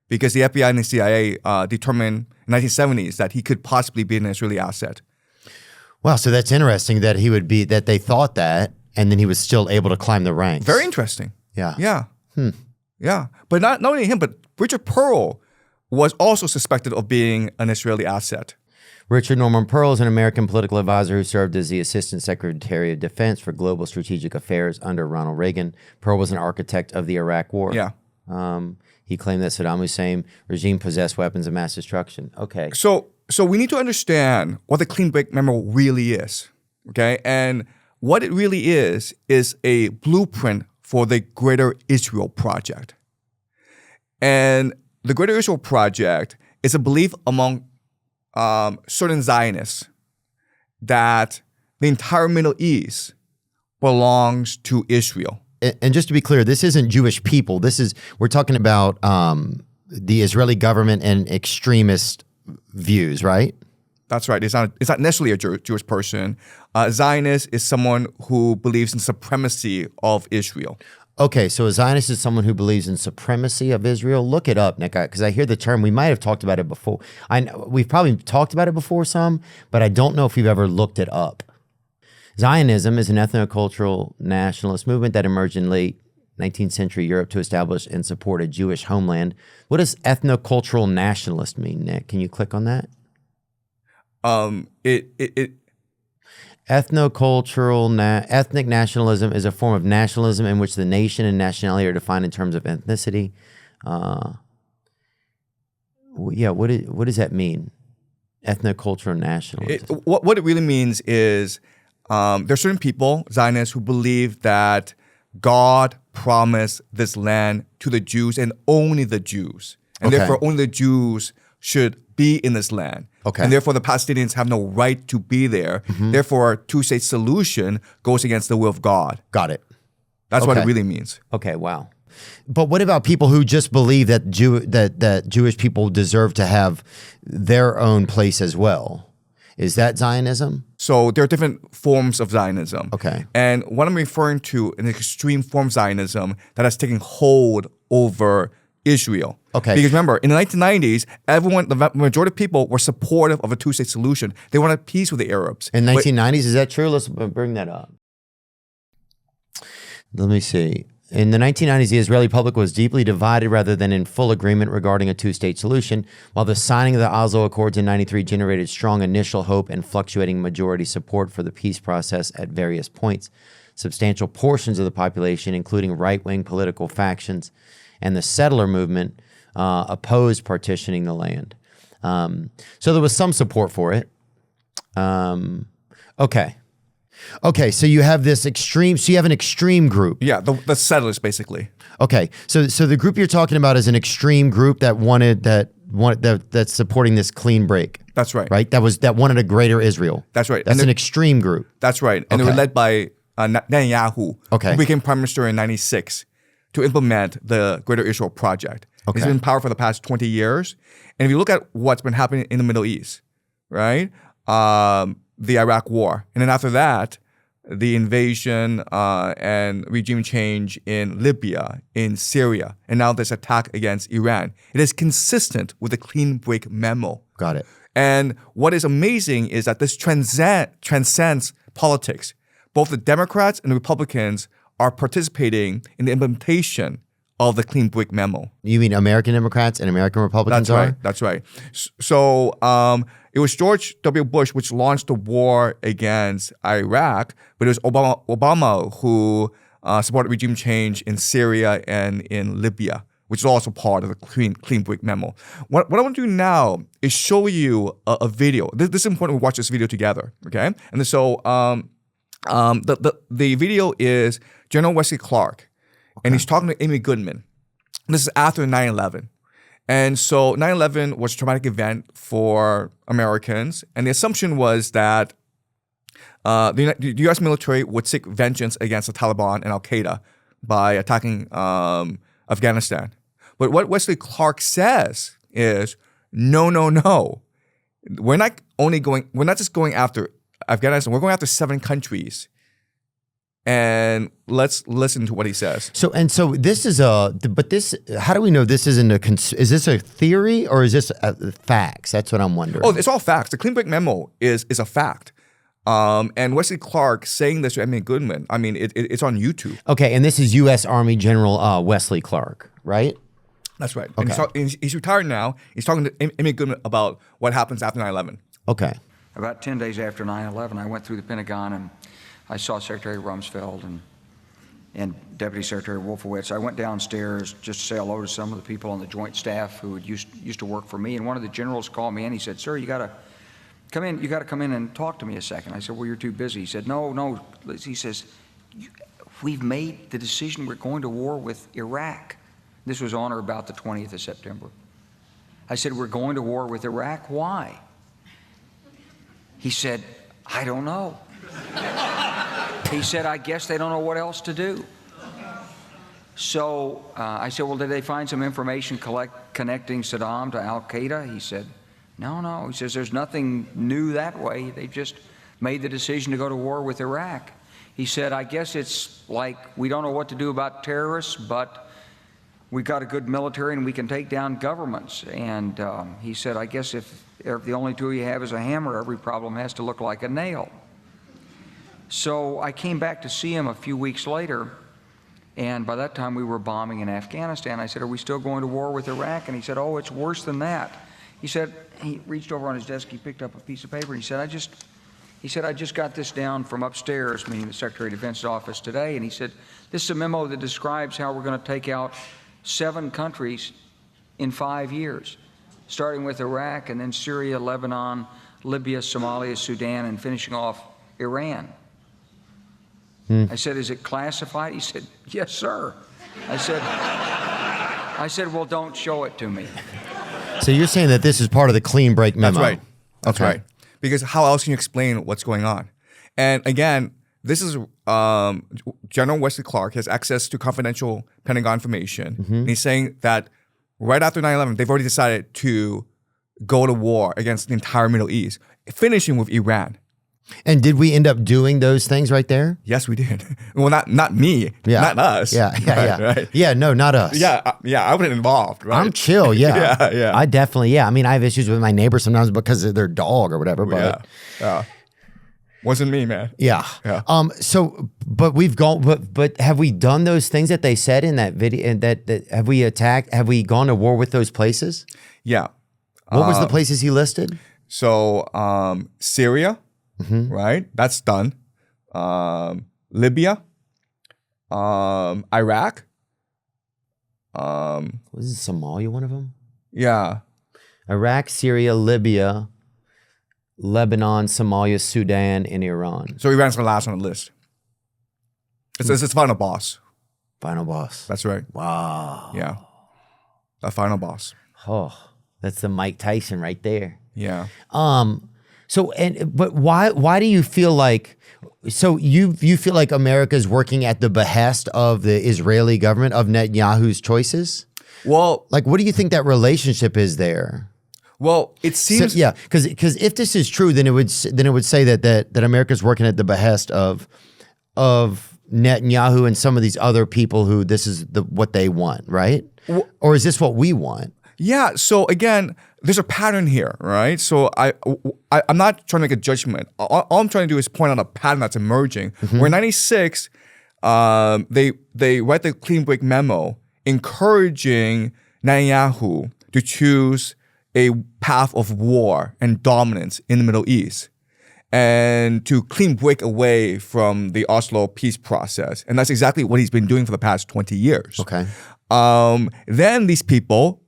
because the FBI and the CIA determined in the 1970s that he could possibly be an Israeli asset. Wow, so that's interesting that he would be, that they thought that, and then he was still able to climb the ranks. Very interesting. Yeah. Yeah. Yeah. But not only him, but Richard Pearl was also suspected of being an Israeli asset. Richard Norman Pearl is an American political advisor who served as the Assistant Secretary of Defense for Global Strategic Affairs under Ronald Reagan. Pearl was an architect of the Iraq War. Yeah. He claimed that Saddam Hussein regime possessed weapons of mass destruction. Okay. So we need to understand what the clean break memo really is, okay? And what it really is a blueprint for the Greater Israel Project. And the Greater Israel Project is a belief among certain Zionists that the entire Middle East belongs to Israel. And just to be clear, this isn't Jewish people. We're talking about the Israeli government and extremist views, right? That's right. It's not necessarily a Jewish person. Zionist is someone who believes in supremacy of Israel. Okay, so a Zionist is someone who believes in supremacy of Israel. Look it up, Nick, because I hear the term. We might have talked about it before. I know we've probably talked about it before some, but I don't know if we've ever looked it up. Zionism is an ethnocultural nationalist movement that emerged in late 19th century Europe to establish and support a Jewish homeland. What does ethnocultural nationalist mean, Nick? Can you click on that? Ethnic nationalism is a form of nationalism in which the nation and nationality are defined in terms of ethnicity. What does that mean? Ethnocultural nationalism. What it really means is there are certain people, Zionists, who believe that God promised this land to the Jews and only the Jews. And therefore only the Jews should be in this land. Okay. And therefore the Palestinians have no right to be there. Mm-hmm. Therefore, a two-state solution goes against the will of God. Got it. That's what it really means. Okay, wow. But what about people who just believe that that Jewish people deserve to have their own place as well? Is that Zionism? So there are different forms of Zionism. Okay. And what I'm referring to an extreme form of Zionism that has taken hold over Israel. Okay. Because remember, in the 1990s, the majority of people were supportive of a two-state solution. They wanted peace with the Arabs. In 1990s, is that true? Let's bring that up. Let me see. In the 1990s, the Israeli public was deeply divided rather than in full agreement regarding a two-state solution, while the signing of the Oslo Accords in 93 generated strong initial hope and fluctuating majority support for the peace process at various points. Substantial portions of the population, including right-wing political factions and the settler movement, opposed partitioning the land. So there was some support for it. Okay, so you have this extreme, so you have an extreme group. Yeah, the settlers, basically. Okay, so the group you're talking about is an extreme group that's supporting this clean break. That's right. Right? That wanted a greater Israel. That's right. That's an extreme group. That's right. And they were led by Netanyahu, who became prime minister in 96 to implement the Greater Israel Project. Okay. He's been in power for the past 20 years. And if you look at what's been happening in the Middle East, right? The Iraq War. And then after that, the invasion and regime change in Libya, in Syria, and now this attack against Iran. It is consistent with the clean break memo. Got it. And what is amazing is that this transcends politics. Both the Democrats and the Republicans are participating in the implementation of the clean break memo. You mean American Democrats and American Republicans That's right. So it was George W. Bush which launched the war against Iraq, but it was Obama who supported regime change in Syria and in Libya, which is also part of the clean break memo. What I want to do now is show you a video. This is important we watch this video together, okay? And so the video is General Wesley Clark, and he's talking to Amy Goodman. This is after 9/11. And so 9/11 was a traumatic event for Americans, and the assumption was that the U.S. military would seek vengeance against the Taliban and Al-Qaeda by attacking Afghanistan. But what Wesley Clark says is, no. We're not just going after Afghanistan, we're going after 7 countries. And let's listen to what he says. So this is how do we know this isn't is this a theory or is this facts? That's what I'm wondering. Oh, it's all facts. The clean break memo is a fact. And Wesley Clark saying this to Amy Goodman, I mean, it's on YouTube. Okay, and this is U.S. Army General Wesley Clark, right? That's right. Okay. And he's retired now. He's talking to Amy Goodman about what happens after 9/11. Okay. About 10 days after 9/11, I went through the Pentagon and I saw Secretary Rumsfeld and Deputy Secretary Wolfowitz. I went downstairs just to say hello to some of the people on the Joint Staff who had used to work for me. And one of the generals called me in. He said, "Sir, you got to come in. You got to come in and talk to me a second." I said, "Well, you're too busy." He said, "No." He says, "We've made the decision. We're going to war with Iraq." This was on or about the 20th of September. I said, "We're going to war with Iraq. Why?" He said, "I don't know." He said, "I guess they don't know what else to do." So I said, "Well, did they find some information connecting Saddam to Al-Qaeda?" He said, No. He says, "There's nothing new that way. They just made the decision to go to war with Iraq." He said, "I guess it's like we don't know what to do about terrorists, but we've got a good military and we can take down governments." And he said, "I guess if the only tool you have is a hammer, every problem has to look like a nail." So I came back to see him a few weeks later, and by that time we were bombing in Afghanistan. I said, "Are we still going to war with Iraq?" And he said, "Oh, it's worse than that." He said, he reached over on his desk, he picked up a piece of paper, and he said, I just got this down from upstairs," meaning the Secretary of Defense's office today, and he said, "This is a memo that describes how we're going to take out 7 countries in 5 years, starting with Iraq and then Syria, Lebanon, Libya, Somalia, Sudan, and finishing off Iran." I said, "Is it classified?" He said, "Yes, sir." I said, "Well, don't show it to me." So you're saying that this is part of the clean break memo? That's right. That's Okay. right. Because how else can you explain what's going on? And again, this is General Wesley Clark has access to confidential Pentagon information. And he's saying that right after 9/11, they've already decided to go to war against the entire Middle East, finishing with Iran. And did we end up doing those things right there? Yes, we did. Well, not me, not us. Yeah. Right? Yeah, no, not us. Yeah, I wasn't involved, right? I'm chill, yeah. Yeah. I definitely, I mean, I have issues with my neighbors sometimes because of their dog or whatever, but Yeah. Wasn't me, man. yeah. So, but we've gone, but have we done those things that they said in that video? And that have we gone to war with those places? Yeah. What was the places he listed? So, Syria, right? That's done. Libya, Iraq. Was Somalia one of them? Yeah. Iraq, Syria, Libya, Lebanon, Somalia, Sudan, and Iran. So Iran's the last on the list. It's final boss. Final boss. That's right. Wow. Yeah. The final boss. Oh, that's the Mike Tyson right there. Yeah. But why do you feel like, so you feel like America's working at the behest of the Israeli government, of Netanyahu's choices? Well, Like, what do you think that relationship is there? well, it seems Because if this is true, then it would say that America's working at the behest of Netanyahu and some of these other people who this is what they want, right? Or is this what we want? Yeah. So again, there's a pattern here, right? So I'm not trying to make a judgment. All I'm trying to do is point out a pattern that's emerging. Where in '96, they write the clean break memo encouraging Netanyahu to choose a path of war and dominance in the Middle East and to clean break away from the Oslo peace process. And that's exactly what he's been doing for the past 20 years. Okay. Then these people,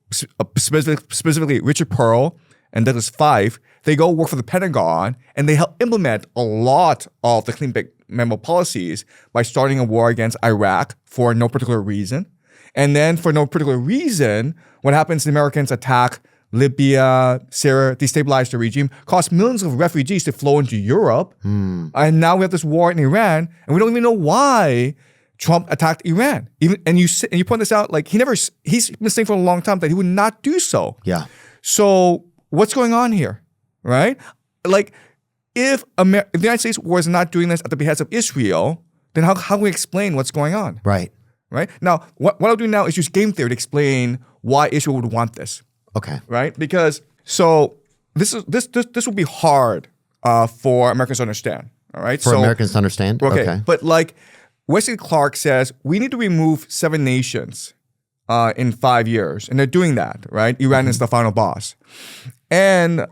specifically Richard Pearl and Douglas Fife, they go work for the Pentagon and they help implement a lot of the clean break memo policies by starting a war against Iraq for no particular reason. And then for no particular reason, what happens, the Americans attack Libya, Syria, destabilize the regime, cause millions of refugees to flow into Europe. And now we have this war in Iran, and we don't even know why Trump attacked Iran. And you point this out, like he's been saying for a long time that he would not do so. Yeah. So what's going on here, right? Like if the United States was not doing this at the behest of Israel, then how can we explain what's going on? Right. Right? Now, what I'll do now is use game theory to explain why Israel would want this. Okay. Right? Because this will be hard for Americans to understand. All right. For Americans to understand. Okay. But like Wesley Clark says, we need to remove 7 nations in 5 years, and they're doing that. Right? Iran is the final boss, and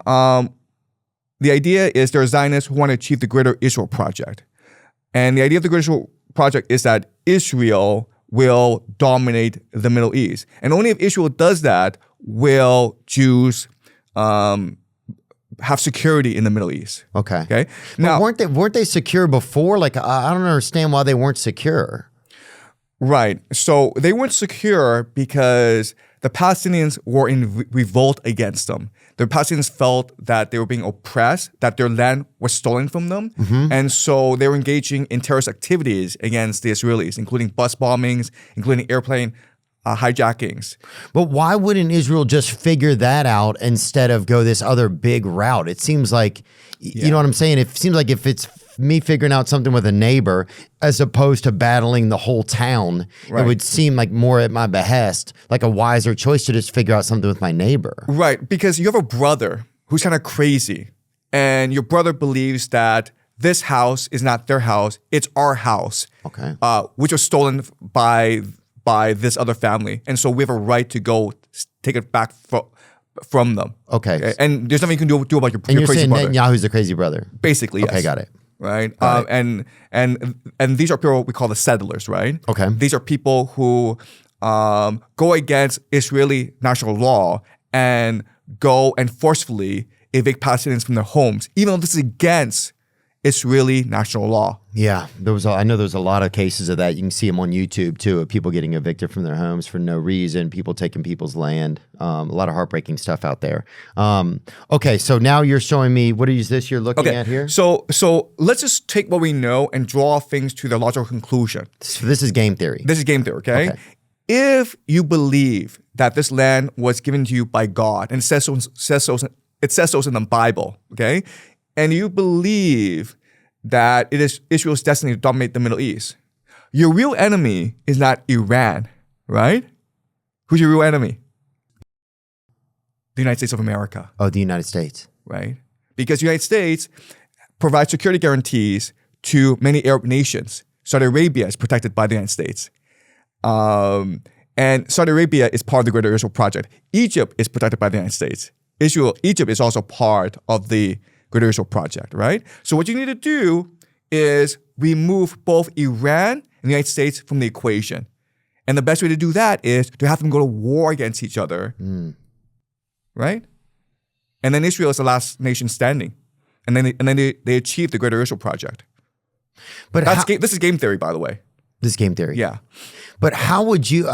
the idea is there are Zionists who want to achieve the Greater Israel Project. And the idea of the Greater Israel Project is that Israel will dominate the Middle East. And only if Israel does that will Jews have security in the Middle East. Okay. Okay. Now, weren't they secure before? Like, I don't understand why they weren't secure. Right. So they weren't secure because the Palestinians were in revolt against them. The Palestinians felt that they were being oppressed, that their land was stolen from them. And so they were engaging in terrorist activities against the Israelis, including bus bombings, including airplane hijackings. But why wouldn't Israel just figure that out instead of go this other big route? It seems like, you know what I'm saying? It seems like if it's me figuring out something with a neighbor as opposed to battling the whole town, it would seem like more at my behest, like a wiser choice to just figure out something with my neighbor. Right, because you have a brother who's kind of crazy, and your brother believes that this house is not their house, it's our house, which was stolen by this other family. And so we have a right to go take it back from them. Okay. And there's nothing you can do about your crazy brother. And you're saying Netanyahu's the crazy brother? Basically, yes. Okay, got it. Right. And these are people we call the settlers, right? Okay. These are people who go against Israeli national law and go and forcefully evict Palestinians from their homes, even though this is against Israeli national law. Yeah, I know there's a lot of cases of that. You can see them on YouTube too, of people getting evicted from their homes for no reason, people taking people's land. A lot of heartbreaking stuff out there. Okay, so now you're showing me, what is this you're looking at here? So let's just take what we know and draw things to their logical conclusion. So this is game theory. This is game theory, okay? If you believe that this land was given to you by God, and it says so in the Bible, okay? And you believe that it is Israel's destiny to dominate the Middle East, your real enemy is not Iran, right? Who's your real enemy? The United States of America. Oh, the United States. Right? Because the United States provides security guarantees to many Arab nations. Saudi Arabia is protected by the United States. And Saudi Arabia is part of the Greater Israel Project. Egypt is protected by the United States. Egypt is also part of the Greater Israel Project, right? So what you need to do is remove both Iran and the United States from the equation. And the best way to do that is to have them go to war against each other, right? And then Israel is the last nation standing. And then they achieve the Greater Israel Project. But this is game theory, by the way. This is game theory. Yeah. But how would you,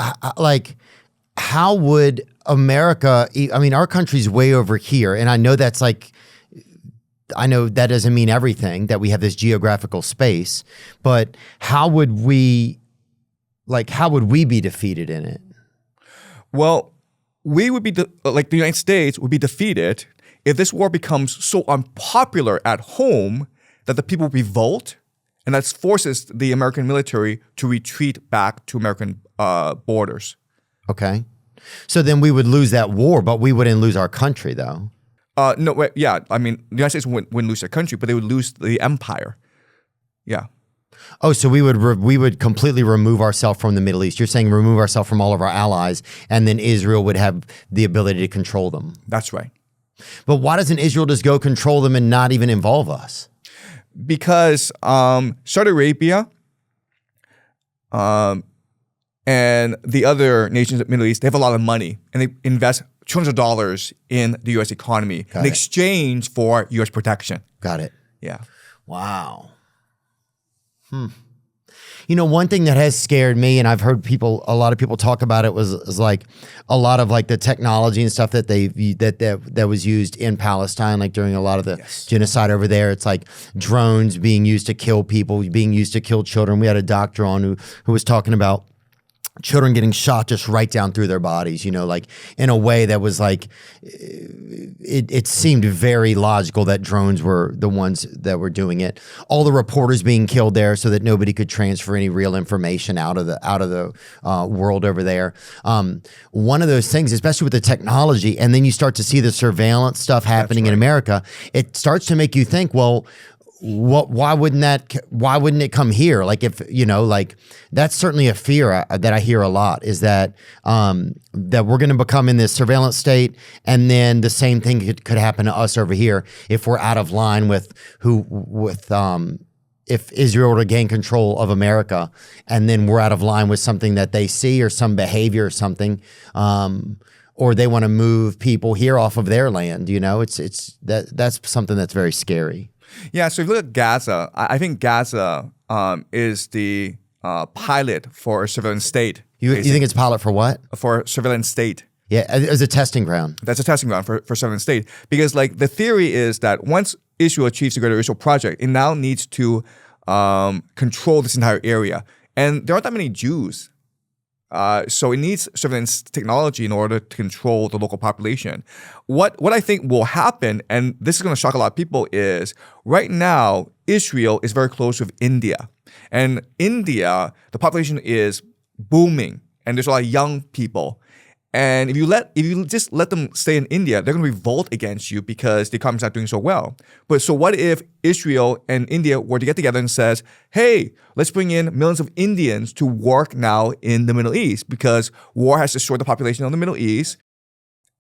how would America, I mean, our country's way over here, and I know that doesn't mean everything, that we have this geographical space, but how would we be defeated in it? Well, we would be, the United States would be defeated if this war becomes so unpopular at home that the people revolt, and that forces the American military to retreat back to American borders. Okay. So then we would lose that war, but we wouldn't lose our country, though. No, wait, yeah. I mean, the United States wouldn't lose their country, but they would lose the empire. Yeah. Oh, so we would completely remove ourselves from the Middle East. You're saying remove ourselves from all of our allies, and then Israel would have the ability to control them. That's right. But why doesn't Israel just go control them and not even involve us? Because Saudi Arabia and the other nations of the Middle East, they have a lot of money, and they invest trillions of dollars in the U.S. economy in exchange for U.S. protection. Got it. Yeah. Wow. You know, one thing that has scared me, and I've heard a lot of people talk about it, was like a lot of like the technology and stuff that that was used in Palestine, like during a lot of the genocide over there. It's like drones being used to kill people, being used to kill children. We had a doctor on who was talking about children getting shot just right down through their bodies, you know, like in a way that was like, it seemed very logical that drones were the ones that were doing it. All the reporters being killed there so that nobody could transfer any real information out of the world over there. One of those things, especially with the technology, and then you start to see the surveillance stuff happening in America, it starts to make you think, well, why wouldn't it come here? Like if, like that's certainly a fear that I hear a lot is that, that we're going to become in this surveillance state. And then the same thing could happen to us over here if we're out of line with if Israel were to gain control of America and then we're out of line with something that they see or some behavior or something, or they want to move people here off of their land, that's something that's very scary. Yeah, so if you look at Gaza, I think Gaza is the pilot for a surveillance state. You think it's pilot for what? For a surveillance state. Yeah, as a testing ground. That's a testing ground for surveillance state. Because like the theory is that once Israel achieves the Greater Israel Project, it now needs to control this entire area. And there aren't that many Jews. So it needs surveillance technology in order to control the local population. What I think will happen, and this is going to shock a lot of people, is right now Israel is very close with India. And India, the population is booming, and there's a lot of young people. And if you just let them stay in India, they're going to revolt against you because the economy's not doing so well. But so what if Israel and India were to get together and says, hey, let's bring in millions of Indians to work now in the Middle East because war has destroyed the population of the Middle East.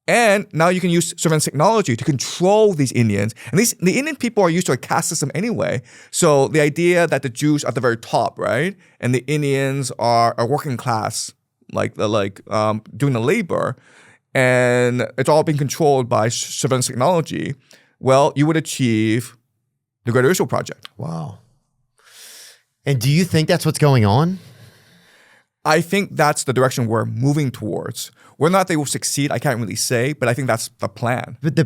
And now you can use surveillance technology to control these Indians. And the Indian people are used to a caste system anyway. So the idea that the Jews are at the very top, right? And the Indians are a working class, doing the labor, and it's all being controlled by surveillance technology, well, you would achieve the Greater Israel Project. Wow. And do you think that's what's going on? I think that's the direction we're moving towards. Whether or not they will succeed, I can't really say, but I think that's the plan. But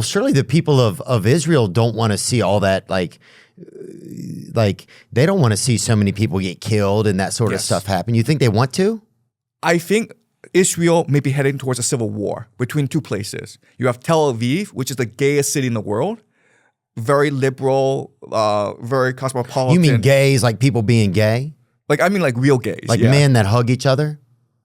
surely the people of Israel don't want to see all that, like they don't want to see so many people get killed and that sort of stuff happen. You think they want to? I think Israel may be heading towards a civil war between two places. You have Tel Aviv, which is the gayest city in the world, very liberal, very cosmopolitan. You mean gays, like people being gay? Like, I mean like real gays. Like men that hug each other?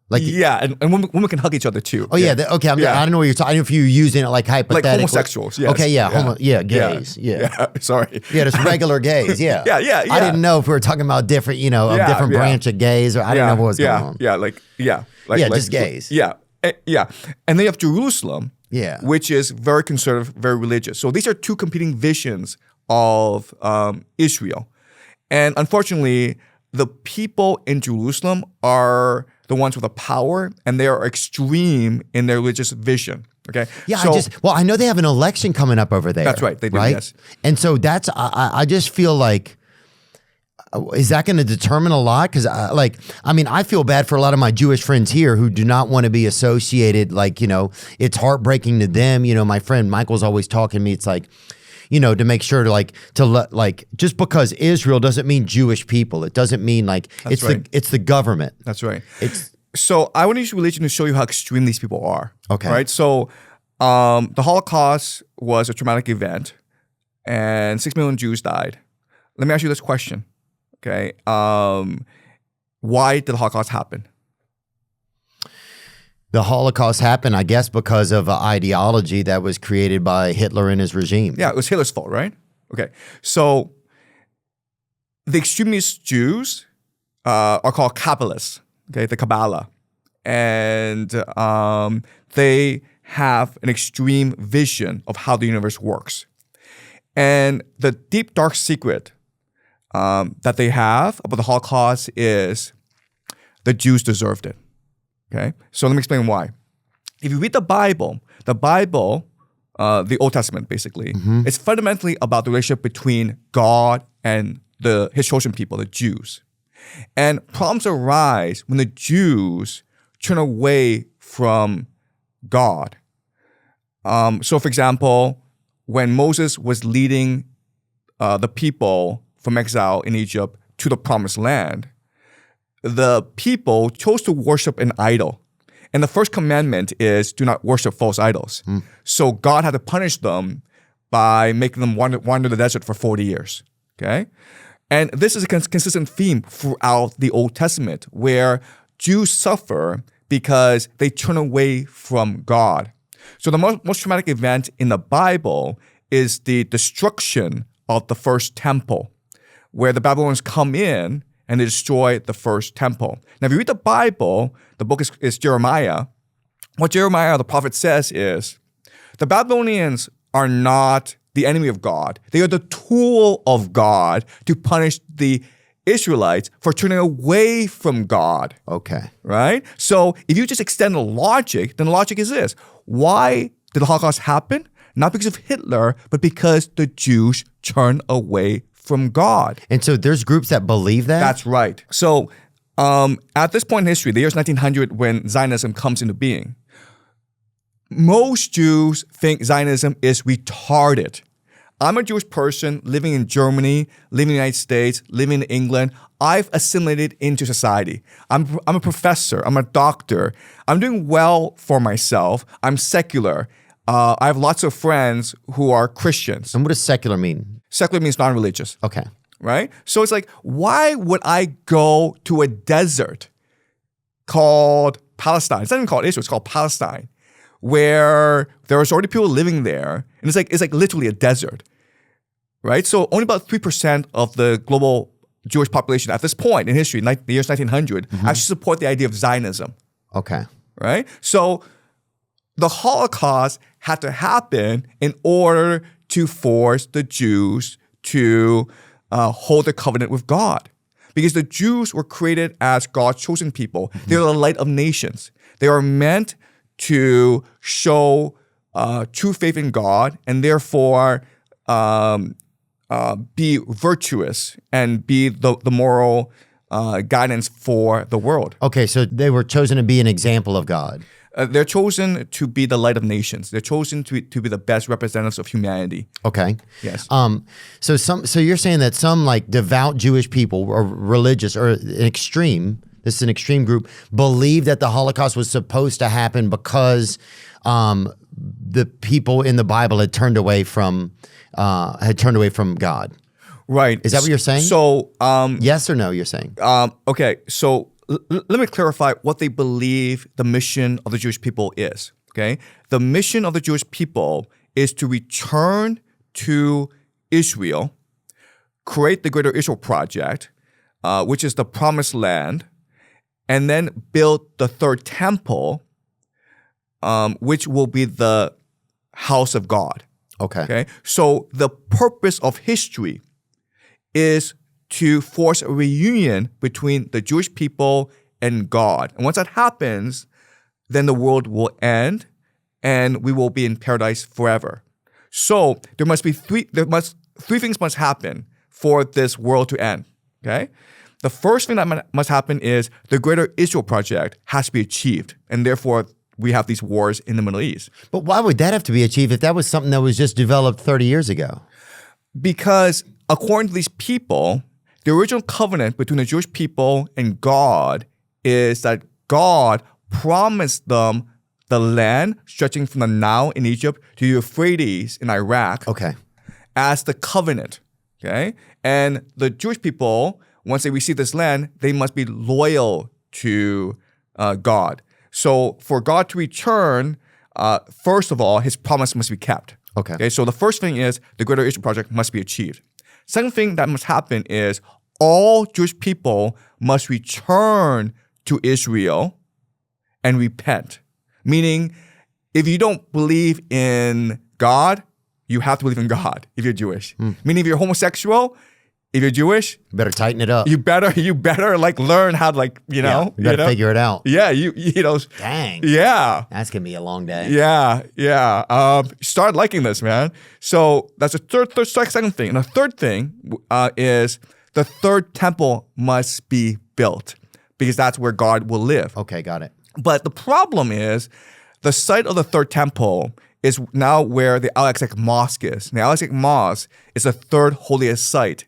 Like and women can hug each other too. Oh yeah, okay. I don't know what you're talking. I don't know if you're using it like hypothetically. Like homosexuals. Yes. Okay, gays. Yeah. Sorry. Yeah, just regular gays. Yeah. yeah. I didn't know if we were talking about different, a different branch of gays, or I didn't know what was going on. Just gays. Yeah. And then you have Jerusalem. Yeah. Which is very conservative, very religious. So these are two competing visions of Israel, and unfortunately, the people in Jerusalem are the ones with the power, and they are extreme in their religious vision. Okay. Yeah. I know they have an election coming up over there. That's right. They do. Right? Yes. And so I just feel like, is that going to determine a lot? Because I feel bad for a lot of my Jewish friends here who do not want to be associated. It's heartbreaking to them. My friend Michael's always talking to me. It's like, to make sure just because Israel doesn't mean Jewish people. It doesn't mean it's the government. That's right. So I want to use religion to show you how extreme these people are. Okay. Right. So the Holocaust was a traumatic event, and 6 million Jews died. Let me ask you this question. Okay. Why did the Holocaust happen? The Holocaust happened, I guess, because of an ideology that was created by Hitler and his regime. Yeah, it was Hitler's fault, right? Okay. So the extremist Jews are called Kabbalists, okay, the Kabbalah. And they have an extreme vision of how the universe works. And the deep, dark secret that they have about the Holocaust is the Jews deserved it. Okay, so let me explain why. If you read the Bible, the Old Testament basically, it's fundamentally about the relationship between God and his chosen people, the Jews. And problems arise when the Jews turn away from God. So for example, when Moses was leading the people from exile in Egypt to the promised land, the people chose to worship an idol. And the first commandment is do not worship false idols. So God had to punish them by making them wander the desert for 40 years. Okay? And this is a consistent theme throughout the Old Testament where Jews suffer because they turn away from God. So the most traumatic event in the Bible is the destruction of the first temple, where the Babylonians come in and they destroy the first temple. Now, if you read the Bible, the book is Jeremiah. What Jeremiah, the prophet, says is, the Babylonians are not the enemy of God. They are the tool of God to punish the Israelites for turning away from God. Okay. Right? So if you just extend the logic, then the logic is this. Why did the Holocaust happen? Not because of Hitler, but because the Jews turned away from God. And so there's groups that believe that? That's right. So at this point in history, the year's 1900, when Zionism comes into being, most Jews think Zionism is retarded. I'm a Jewish person living in Germany, living in the United States, living in England. I've assimilated into society. I'm a professor. I'm a doctor. I'm doing well for myself. I'm secular. I have lots of friends who are Christians. And what does secular mean? Secular means non-religious. Okay. Right? So it's like, why would I go to a desert called Palestine? It's not even called Israel. It's called Palestine, where there's already people living there, and it's like literally a desert, right? So only about 3% of the global Jewish population at this point in history, the years 1900, actually support the idea of Zionism. Okay. Right? So the Holocaust had to happen in order to force the Jews to hold a covenant with God. Because the Jews were created as God's chosen people. They are the light of nations. They are meant to show true faith in God and therefore be virtuous and be the moral guidance for the world. Okay, so they were chosen to be an example of God. They're chosen to be the light of nations. They're chosen to be the best representatives of humanity. Okay. Yes. So you're saying that some like devout Jewish people or religious or an extreme, this is an extreme group, believe that the Holocaust was supposed to happen because the people in the Bible had turned away from God. Right. Is that what you're saying? So yes or no, you're saying? okay. So let me clarify what they believe the mission of the Jewish people is. Okay. The mission of the Jewish people is to return to Israel, create the Greater Israel Project, which is the Promised Land, and then build the third temple, which will be the house of God. Okay. So the purpose of history is to force a reunion between the Jewish people and God. And once that happens, then the world will end and we will be in paradise forever. So there must be three things must happen for this world to end. Okay? The first thing that must happen is the Greater Israel Project has to be achieved. And therefore, we have these wars in the Middle East. But why would that have to be achieved if that was something that was just developed 30 years ago? Because according to these people, the original covenant between the Jewish people and God is that God promised them the land stretching from the Nile in Egypt to the Euphrates in Iraq as the covenant. Okay? And the Jewish people, once they receive this land, they must be loyal to God. So for God to return, first of all, his promise must be kept. Okay. So the first thing is the Greater Israel Project must be achieved. Second thing that must happen is all Jewish people must return to Israel and repent. Meaning, if you don't believe in God, you have to believe in God if you're Jewish. Meaning, if you're homosexual, if you're Jewish, you better tighten it up. You better like learn how to like, you better figure it out. Yeah, you know. Dang. Yeah. That's gonna be a long day. Yeah. Start liking this, man. So that's the second thing. And the third thing is the third temple must be built because that's where God will live. Okay, got it. But the problem is the site of the third temple is now where the Al-Aqsa Mosque is. And the Al-Aqsa Mosque is the third holiest site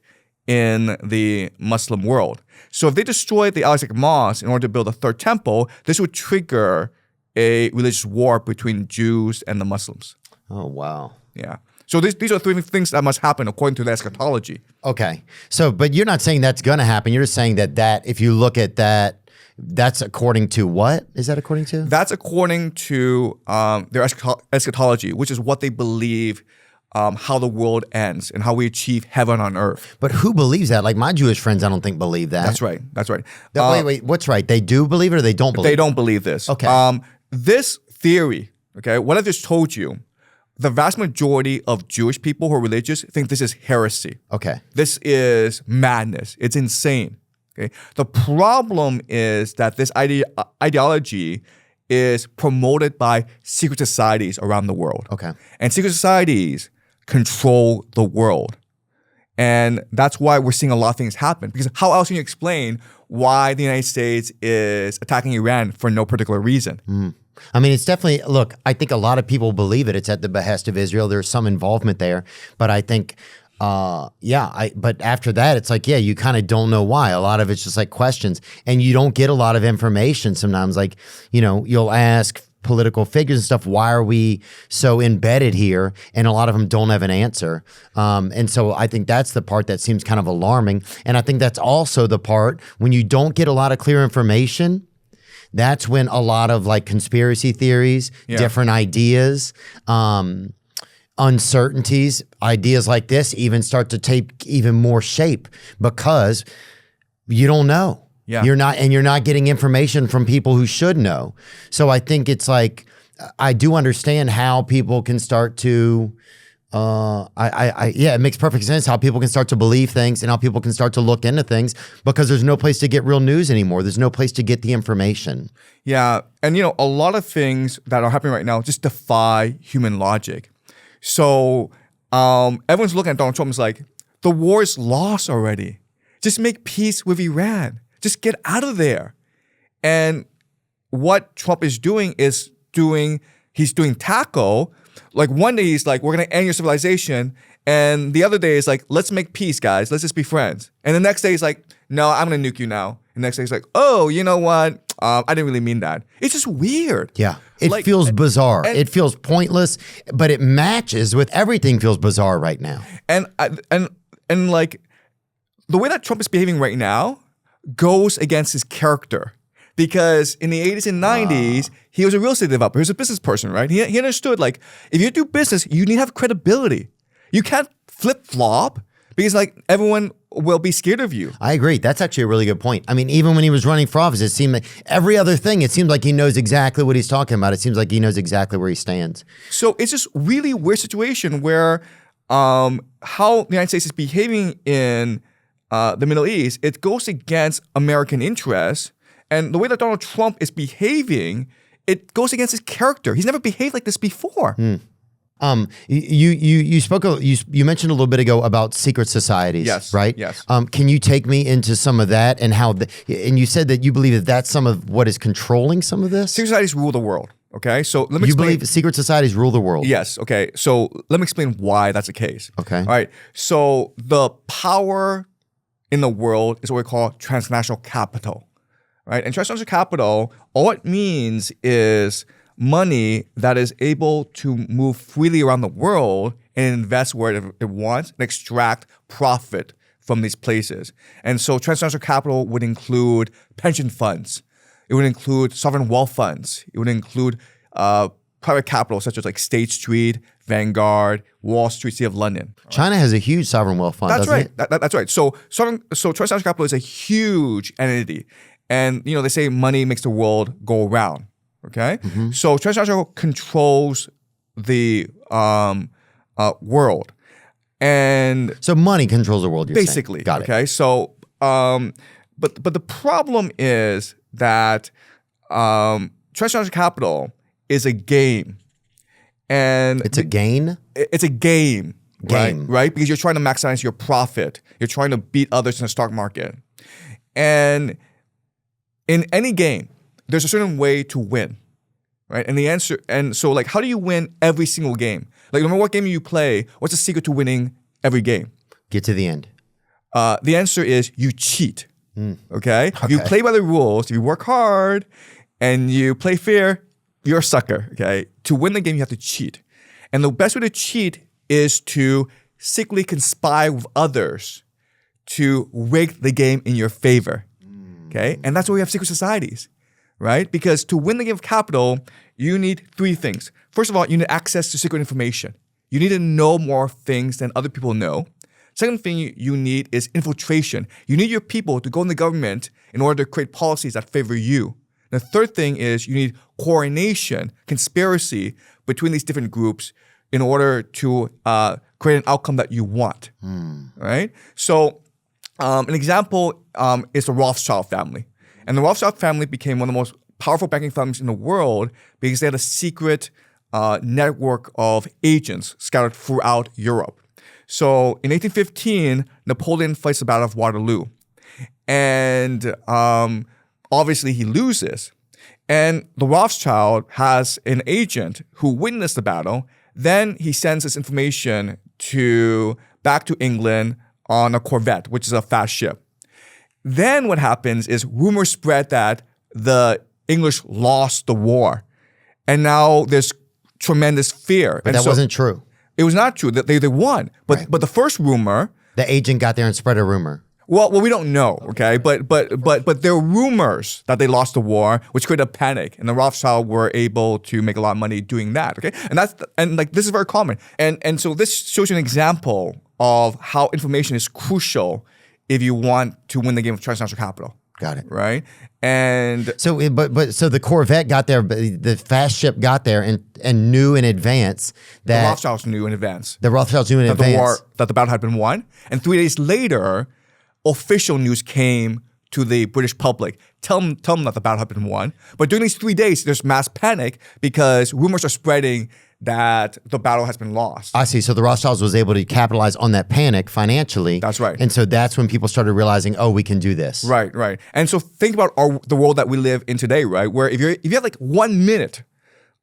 in the Muslim world. So if they destroy the Al-Aqsa Mosque in order to build a third temple, this would trigger a religious war between Jews and the Muslims. Oh, wow. Yeah. So these are three things that must happen according to the eschatology. Okay. So, but you're not saying that's going to happen. You're just saying that if you look at that, that's according to what? Is that according to? That's according to their eschatology, which is what they believe how the world ends and how we achieve heaven on earth. But who believes that? Like my Jewish friends, I don't think believe that. That's right. That's right. Wait, what's right? They do believe it or they don't believe it? They don't believe this. Okay. This theory, okay, what I just told you, the vast majority of Jewish people who are religious think this is heresy. Okay. This is madness. It's insane. Okay. The problem is that this ideology is promoted by secret societies around the world. Okay. And secret societies control the world. And that's why we're seeing a lot of things happen. Because how else can you explain why the United States is attacking Iran for no particular reason? I mean, it's definitely, look, I think a lot of people believe it. It's at the behest of Israel. There's some involvement there. But I think, but after that, it's like, you kind of don't know why. A lot of it's just like questions. And you don't get a lot of information sometimes. Like, you'll ask political figures and stuff, why are we so embedded here? And a lot of them don't have an answer. And so I think that's the part that seems kind of alarming. And I think that's also the part when you don't get a lot of clear information, that's when a lot of like conspiracy theories, different ideas, uncertainties, ideas like this even start to take even more shape because you don't know. Yeah. You're not getting information from people who should know. So I think it's like, I do understand how people can start to, it makes perfect sense how people can start to believe things and how people can start to look into things because there's no place to get real news anymore. There's no place to get the information. Yeah. And, a lot of things that are happening right now just defy human logic. So everyone's looking at Donald Trump and is like, the war is lost already. Just make peace with Iran. Just get out of there. And what Trump is doing is he's doing taco. Like one day he's like, we're going to end your civilization. And the other day is like, let's make peace, guys. Let's just be friends. And the next day he's like, no, I'm going to nuke you now. And the next day he's like, oh, you know what? I didn't really mean that. It's just weird. Yeah. It feels bizarre. It feels pointless, but it matches with everything feels bizarre right now. And like the way that Trump is behaving right now goes against his character. Because in the 80s and 90s, he was a real estate developer. He was a business person, right? He understood, like, if you do business, you need to have credibility. You can't flip-flop because, like, everyone will be scared of you. I agree. That's actually a really good point. I mean, even when he was running for office, it seemed like every other thing, it seems like he knows exactly what he's talking about. It seems like he knows exactly where he stands. So it's just really weird situation where how the United States is behaving in the Middle East, it goes against American interests. And the way that Donald Trump is behaving, it goes against his character. He's never behaved like this before. You mentioned a little bit ago about secret societies, yes, right? Yes. Can you take me into some of that and how? And you said that you believe that that's some of what is controlling some of this. Secret societies rule the world. Okay, so let me. You believe secret societies rule the world? Yes. Okay, so let me explain why that's the case. Okay. All right. So the power in the world is what we call transnational capital. Right? And transnational capital, all it means is money that is able to move freely around the world and invest where it wants and extract profit from these places. And so transnational capital would include pension funds. It would include sovereign wealth funds. It would include private capital such as like State Street, Vanguard, Wall Street, City of London. China has a huge sovereign wealth fund, That's doesn't right. it? That's right. So transnational capital is a huge entity. And, they say money makes the world go around, okay? Mm-hmm. So transnational controls the world. And so money controls the world, you're basically, saying. Got okay? it. So, but the problem is that transnational capital is a game. And it's a gain? It's a game. Right? Because you're trying to maximize your profit. You're trying to beat others in the stock market. And in any game, there's a certain way to win, right? And so like, how do you win every single game? Like, no matter what game you play, what's the secret to winning every game? Get to the end. The answer is you cheat, okay? If you play by the rules, if you work hard, and you play fair, you're a sucker, okay? To win the game, you have to cheat. And the best way to cheat is to secretly conspire with others to rig the game in your favor. Okay, and that's why we have secret societies, right? Because to win the game of capital, you need three things. First of all, you need access to secret information. You need to know more things than other people know. Second thing you need is infiltration. You need your people to go in the government in order to create policies that favor you. The third thing is you need coordination, conspiracy between these different groups in order to create an outcome that you want, right? So an example is the Rothschild family. And the Rothschild family became one of the most powerful banking families in the world because they had a secret network of agents scattered throughout Europe. So in 1815, Napoleon fights the Battle of Waterloo. And obviously he loses. And the Rothschild has an agent who witnessed the battle. Then he sends this information back to England on a corvette, which is a fast ship. Then what happens is rumors spread that the English lost the war. And now there's tremendous fear. But that wasn't true. It was not true. They won. But the first rumor, The agent got there and spread a rumor. well, we don't know, okay? But there were rumors that they lost the war, which created a panic, and the Rothschild were able to make a lot of money doing that, okay? And this is very common. And so this shows you an example of how information is crucial if you want to win the game of transnational capital. Got it. Right? And So, so the Corvette got there, the fast ship got there and knew in advance the that Rothschilds knew in advance the Rothschilds knew in that advance. that the battle had been won. And 3 days later, official news came to the British public. Tell them that the battle had been won. But during these 3 days, there's mass panic because rumors are spreading that the battle has been lost. I see. So the Rothschilds was able to capitalize on that panic financially. That's right. And so that's when people started realizing, oh, we can do this. Right. And so think about the world that we live in today, right? Where if you have like 1 minute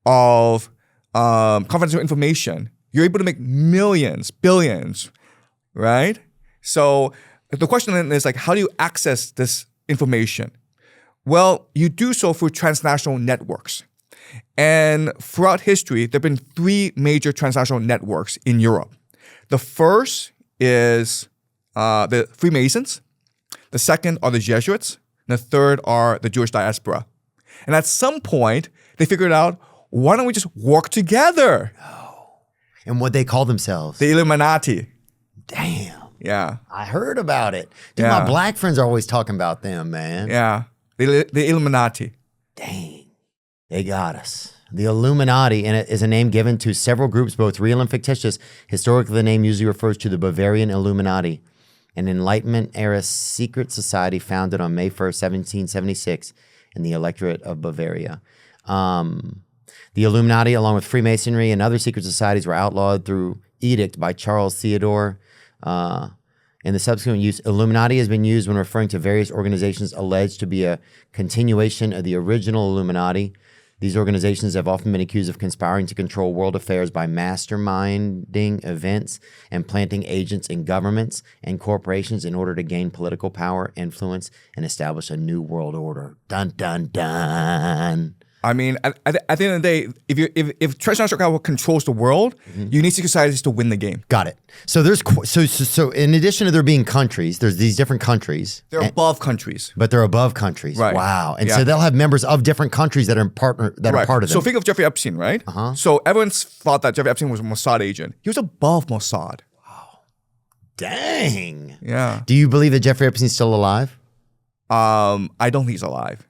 of confidential information, you're able to make millions, billions, right? So the question then is like, how do you access this information? Well, you do so through transnational networks. And throughout history, there have been 3 major transnational networks in Europe. The first is the Freemasons. The second are the Jesuits. And the third are the Jewish diaspora. And at some point, they figured out, why don't we just work together? And what they call themselves. The Illuminati. Damn. Yeah. I heard about it. Dude, Yeah. my black friends are always talking about them, man. Yeah. The Illuminati. Dang. They got us. The Illuminati is a name given to several groups, both real and fictitious. Historically, the name usually refers to the Bavarian Illuminati, an Enlightenment-era secret society founded on May 1st, 1776 in the electorate of Bavaria. The Illuminati, along with Freemasonry and other secret societies, were outlawed through edict by Charles Theodore. In the subsequent use, Illuminati has been used when referring to various organizations alleged to be a continuation of the original Illuminati. These organizations have often been accused of conspiring to control world affairs by masterminding events and planting agents in governments and corporations in order to gain political power, influence, and establish a new world order. Dun, dun, dun. I mean, at the end of the day, if transnational capital controls the world, you need secret societies to win the game. Got it. So there's so in addition to there being countries, there's these different countries. They're above countries. But they're above countries. Right. Wow. And Yeah. so they'll have members of different countries that are are part of them. So think of Jeffrey Epstein, right? So everyone's thought that Jeffrey Epstein was a Mossad agent. He was above Mossad. Dang. Yeah. Do you believe that Jeffrey Epstein's still alive? I don't think he's alive.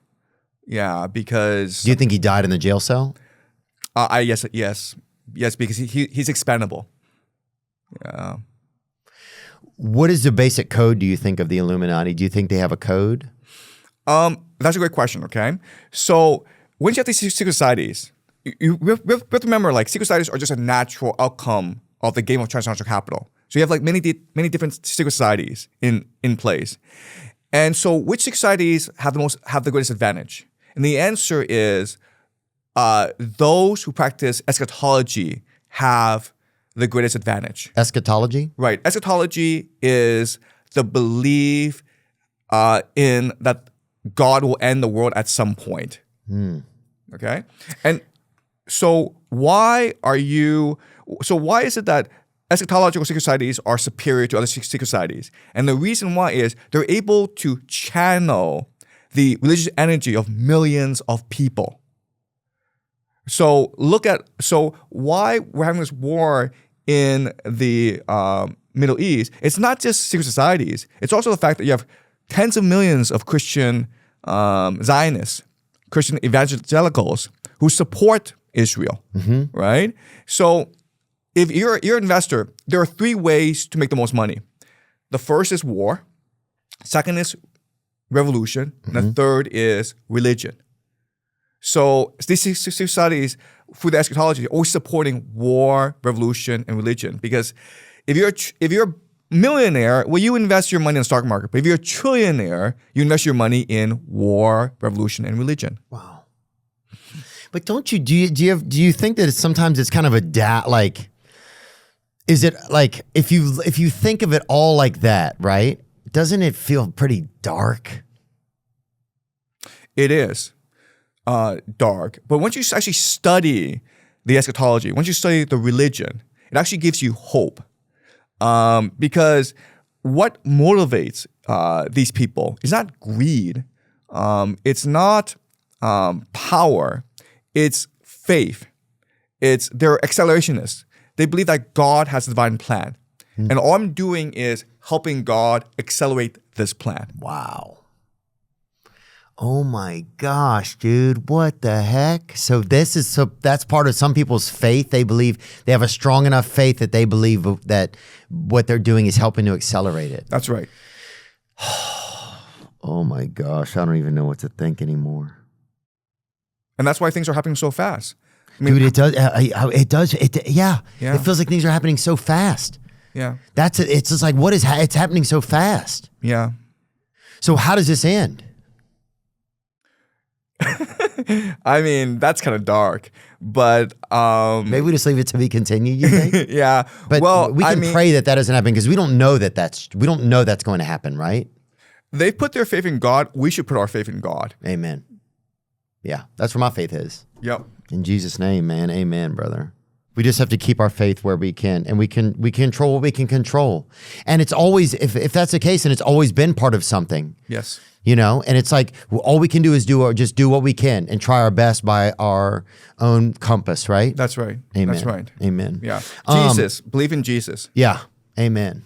Yeah, because Do you think he died in the jail cell? yes, because he's expendable. Yeah. What is the basic code, do you think, of the Illuminati? Do you think they have a code? That's a great question. Okay, so once you have these secret societies, we have to remember, like, secret societies are just a natural outcome of the game of transnational capital. So you have like many different secret societies in place, and so which secret societies have the greatest advantage? And the answer is those who practice eschatology have the greatest advantage. Eschatology? Right. Eschatology is the belief in that God will end the world at some point. Okay? And so why is it that eschatological secret societies are superior to other secret societies? And the reason why is they're able to channel the religious energy of millions of people. So why we're having this war in the Middle East, it's not just secret societies. It's also the fact that you have tens of millions of Christian Zionists, Christian evangelicals who support Israel, right? So if you're an investor, there are three ways to make the most money. The first is war. Second is revolution. And the third is religion. So these societies, through the eschatology, are always supporting war, revolution, and religion. Because if you're a millionaire, well, you invest your money in the stock market. But if you're a trillionaire, you invest your money in war, revolution, and religion. Wow. But do you think that sometimes it's kind of is it like if you think of it all like that, right? Doesn't it feel pretty dark? It is dark. But once you actually study the eschatology, once you study the religion, it actually gives you hope. Because what motivates these people is not greed. It's not power. It's faith. They're accelerationists. They believe that God has a divine plan. And all I'm doing is helping God accelerate this plan. Wow. Oh my gosh, dude. What the heck? So that's part of some people's faith. They believe they have a strong enough faith that they believe that what they're doing is helping to accelerate it. That's right. Oh my gosh. I don't even know what to think anymore. And that's why things are happening so fast. I mean, dude, it does. Yeah. It feels like things are happening so fast. Yeah. It's just like, it's happening so fast. Yeah. So how does this end? I mean, that's kind of dark, but maybe we just leave it to be continued, you think? Yeah. But we can pray that doesn't happen because we don't know that's going to happen, right? They put their faith in God. We should put our faith in God. Amen. Yeah, that's where my faith is. Yep. In Jesus' name, man. Amen, brother. We just have to keep our faith where we can, and we control what we can control. And it's always, if that's the case, and it's always been part of something. Yes. You know, and it's like all we can do is just do what we can and try our best by our own compass, right? That's right. Amen. That's right. Amen. Yeah. Jesus. Believe in Jesus. Yeah. Amen.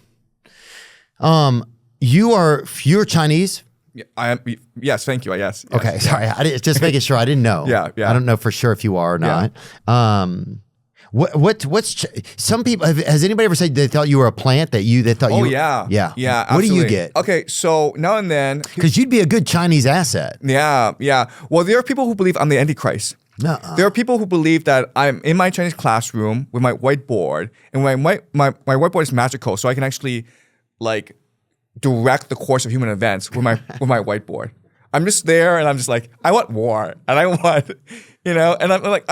You're Chinese. Yeah, I am. Yes. Thank you. Yes. Okay. Sorry. Just making sure. I didn't know. Yeah. I don't know for sure if you are or not. What's some people, has anybody ever said they thought you were a plant that thought you were? Yeah. Yeah. Yeah. What Absolutely. do you get? Okay. So now and then. Because you'd be a good Chinese asset. Yeah. Yeah. Well, there are people who believe I'm the Antichrist. Nuh-uh. There are people who believe that I'm in my Chinese classroom with my whiteboard, and my whiteboard is magical, so I can actually like direct the course of human events with my whiteboard. I'm just there, and I'm just like, I want war, and I want, and I'm like,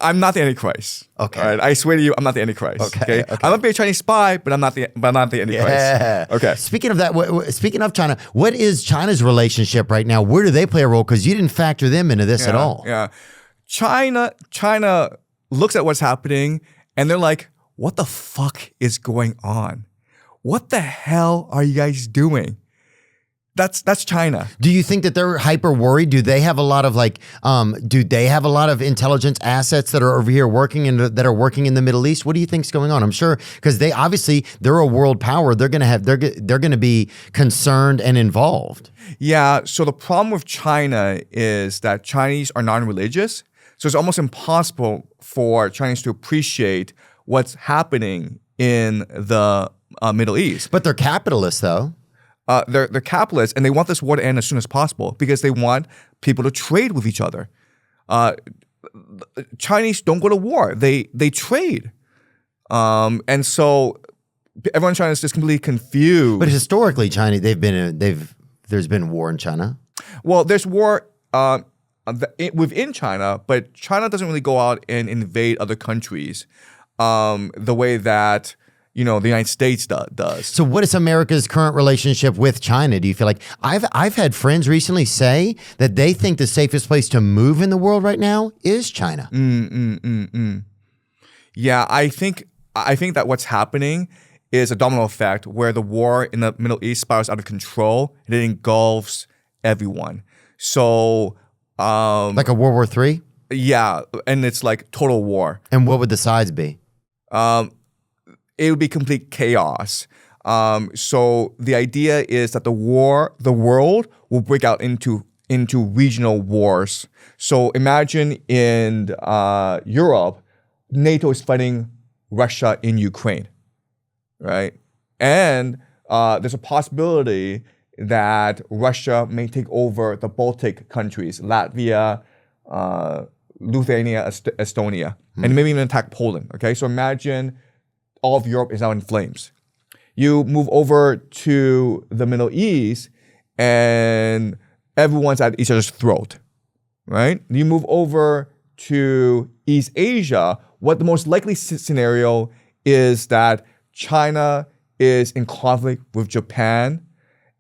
I'm not the Antichrist. Okay. All right. I swear to you, I'm not the Antichrist. Okay. I might be a Chinese spy, but I'm not the Antichrist. Yeah. Okay. Speaking of that, speaking of China, what is China's relationship right now? Where do they play a role? Because you didn't factor them into this at all. Yeah. China looks at what's happening, and they're like, what the fuck is going on? What the hell are you guys doing? That's China. Do you think that they're hyper worried? Do they have a lot of intelligence assets that are over here working that are working in the Middle East? What do you think's going on? I'm sure because they're a world power. They're gonna be concerned and involved. Yeah. So the problem with China is that Chinese are non-religious. So it's almost impossible for Chinese to appreciate what's happening in the Middle East. But they're capitalists, though. They're capitalists, and they want this war to end as soon as possible because they want people to trade with each other. Chinese don't go to war; they trade, and so everyone in China is just completely confused. But historically, China there's been war in China. Well, there's war within China, but China doesn't really go out and invade other countries the way that the United States does. So what is America's current relationship with China? Do you feel like I've had friends recently say that they think the safest place to move in the world right now is China? Yeah, I think that what's happening is a domino effect where the war in the Middle East spirals out of control and it engulfs everyone. So like a World War III? Yeah, and it's like total war. And what would the sides be? it would be complete chaos. So the idea is that the world will break out into regional wars. So imagine in Europe, NATO is fighting Russia in Ukraine, right? And there's a possibility that Russia may take over the Baltic countries, Latvia, Lithuania, Estonia, and maybe even attack Poland, okay? So imagine all of Europe is now in flames. You move over to the Middle East and everyone's at each other's throat, right? You move over to East Asia, what the most likely scenario is that China is in conflict with Japan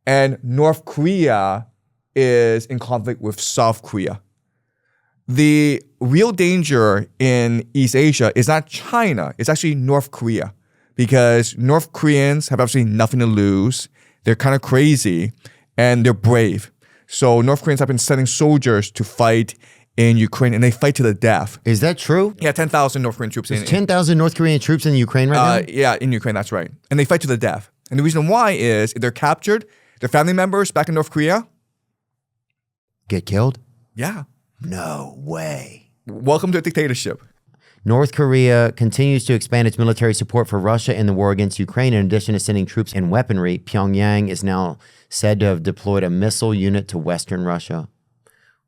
and North Korea is in conflict with South Korea. The real danger in East Asia is not China, it's actually North Korea, because North Koreans have absolutely nothing to lose. They're kind of crazy and they're brave. So North Koreans have been sending soldiers to fight in Ukraine, and they fight to the death. Is that true? Yeah, 10,000 North Korean troops. There's 10,000 North Korean troops in Ukraine right now? Yeah, in Ukraine, that's right. And they fight to the death. And the reason why is if they're captured, their family members back in North Korea. Get killed? Yeah. No way. Welcome to a dictatorship. North Korea continues to expand its military support for Russia in the war against Ukraine. In addition to sending troops and weaponry, Pyongyang is now said to have deployed a missile unit to Western Russia.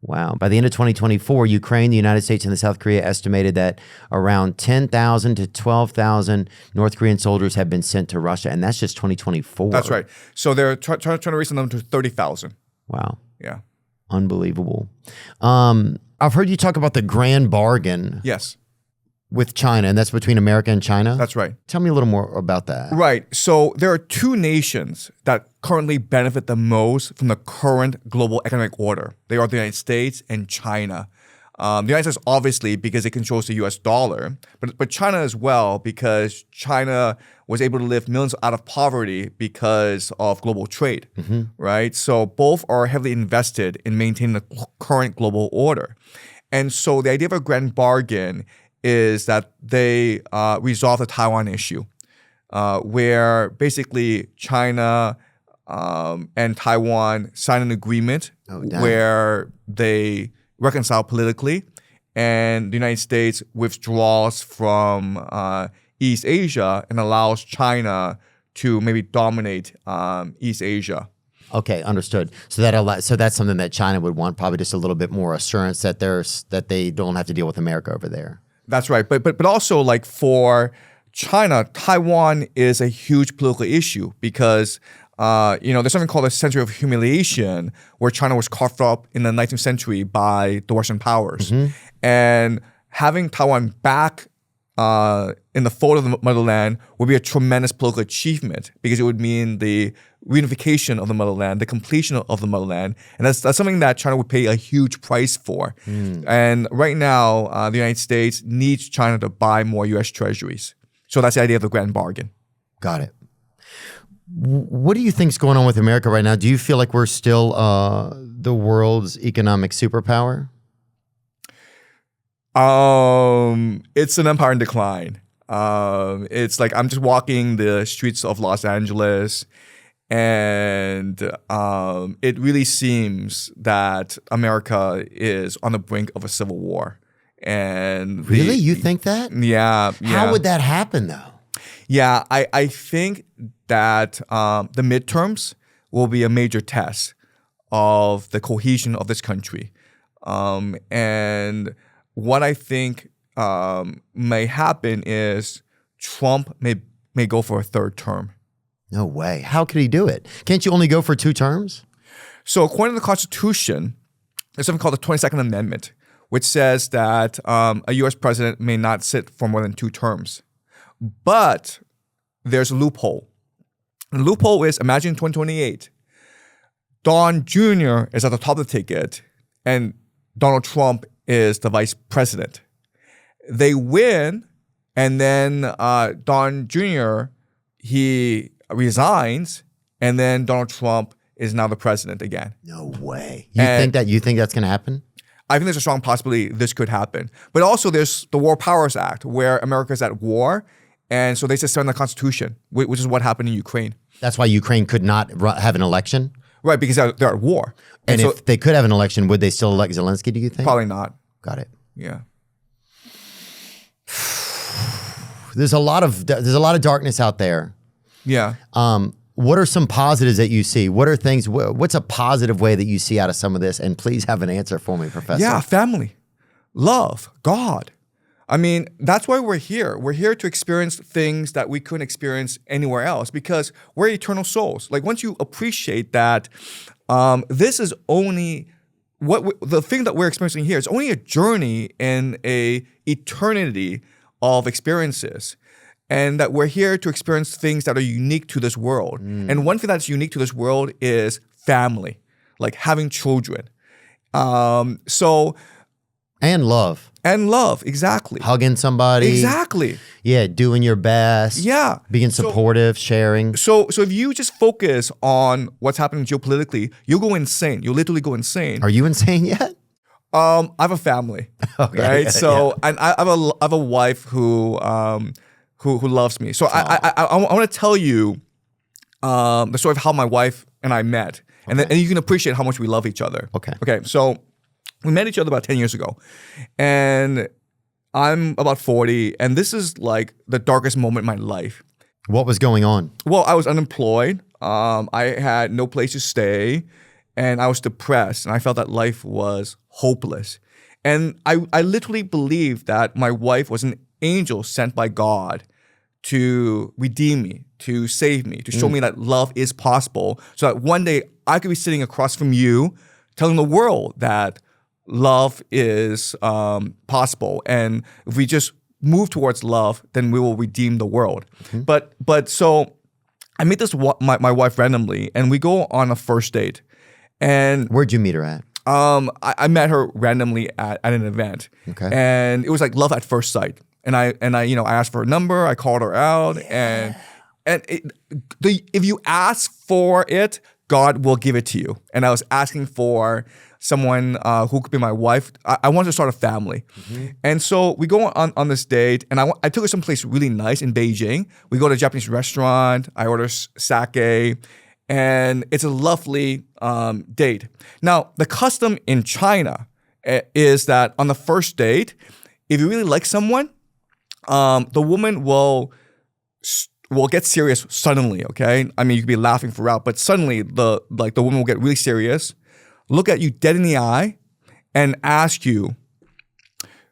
Wow. By the end of 2024, Ukraine, the United States, and the South Korea estimated that around 10,000 to 12,000 North Korean soldiers have been sent to Russia, and that's just 2024. That's right. So they're trying to raise them to 30,000. Wow. Yeah. Unbelievable. I've heard you talk about the grand bargain. Yes. With China, and that's between America and China? That's right. Tell me a little more about that. Right. So there are two nations that currently benefit the most from the current global economic order. They are the United States and China. The United States, obviously, because it controls the US dollar, but China as well, because China was able to lift millions out of poverty because of global trade, right? So both are heavily invested in maintaining the current global order. And so the idea of a grand bargain is that they resolve the Taiwan issue, where basically China and Taiwan sign an agreement where they reconcile politically, and the United States withdraws from East Asia and allows China to maybe dominate East Asia. Okay, understood. So that's something that China would want, probably just a little bit more assurance that they don't have to deal with America over there. That's right. But also, like, for China, Taiwan is a huge political issue because there's something called a century of humiliation, where China was carved up in the 19th century by the Western powers. And having Taiwan back in the fold of the motherland would be a tremendous political achievement, because it would mean the reunification of the motherland, the completion of the motherland. And that's something that China would pay a huge price for. And right now, the United States needs China to buy more U.S. treasuries. So that's the idea of the grand bargain. Got it. What do you think's going on with America right now? Do you feel like we're still the world's economic superpower? It's an empire in decline. It's like I'm just walking the streets of Los Angeles, and it really seems that America is on the brink of a civil war. And really, you think that? Yeah. How would that happen, though? Yeah, I think that the midterms will be a major test of the cohesion of this country. And what I think may happen is Trump may go for a third term. No way. How could he do it? Can't you only go for 2 terms? So according to the Constitution, there's something called the 22nd Amendment, which says that a U.S. president may not sit for more than 2 terms. But there's a loophole. The loophole is, imagine 2028. Don Jr. is at the top of the ticket, and Donald Trump is the vice president. They win, and then Don Jr., he resigns, and then Donald Trump is now the president again. No way. You think that's going to happen? I think there's a strong possibility this could happen. But also there's the War Powers Act, where America is at war, And so they suspend the constitution, which is what happened in Ukraine. That's why Ukraine could not have an election? Right, because they're at war. And so, if they could have an election, would they still elect Zelensky, do you think? probably not. Got it. Yeah. There's a lot of darkness out there. Yeah. What are some positives that you see? What are things, what's a positive way that you see out of some of this? And please have an answer for me, Professor. Yeah, family, love, God. I mean, that's why we're here. We're here to experience things that we couldn't experience anywhere else because we're eternal souls. Like once you appreciate that, this is only the thing that we're experiencing here is only a journey in a eternity of experiences. And that we're here to experience things that are unique to this world. And one thing that's unique to this world is family, like having children. And love. And love, exactly. Hugging somebody. Exactly. Yeah, doing your best. Yeah. Being supportive, sharing. So if you just focus on what's happening geopolitically, you'll go insane. You'll literally go insane. Are you insane yet? I have a family, right? So and I have a wife who loves me. So I want to tell you the story of how my wife and I met, and then you can appreciate how much we love each other. Okay. So we met each other about 10 years ago, and I'm about 40, and this is like the darkest moment in my life. What was going on? Well, I was unemployed. I had no place to stay, and I was depressed, and I felt that life was hopeless. And I literally believed that my wife was an angel sent by God to redeem me, to save me, to show me that love is possible, so that one day I could be sitting across from you telling the world that love is possible. And if we just move towards love, then we will redeem the world. But so I meet my wife randomly, and we go on a first date. And where'd you meet her at? I met her randomly at an event. Okay. And it was like love at first sight. And I asked for her number, I called her out, and if you ask for it, God will give it to you. And I was asking for someone who could be my wife. I wanted to start a family. And so we go on this date, and I took her someplace really nice in Beijing. We go to a Japanese restaurant, I order sake, and it's a lovely date. Now, the custom in China is that on the first date, if you really like someone, the woman will get serious suddenly, okay? I mean, you could be laughing throughout, but suddenly the woman will get really serious, look at you dead in the eye, and ask you,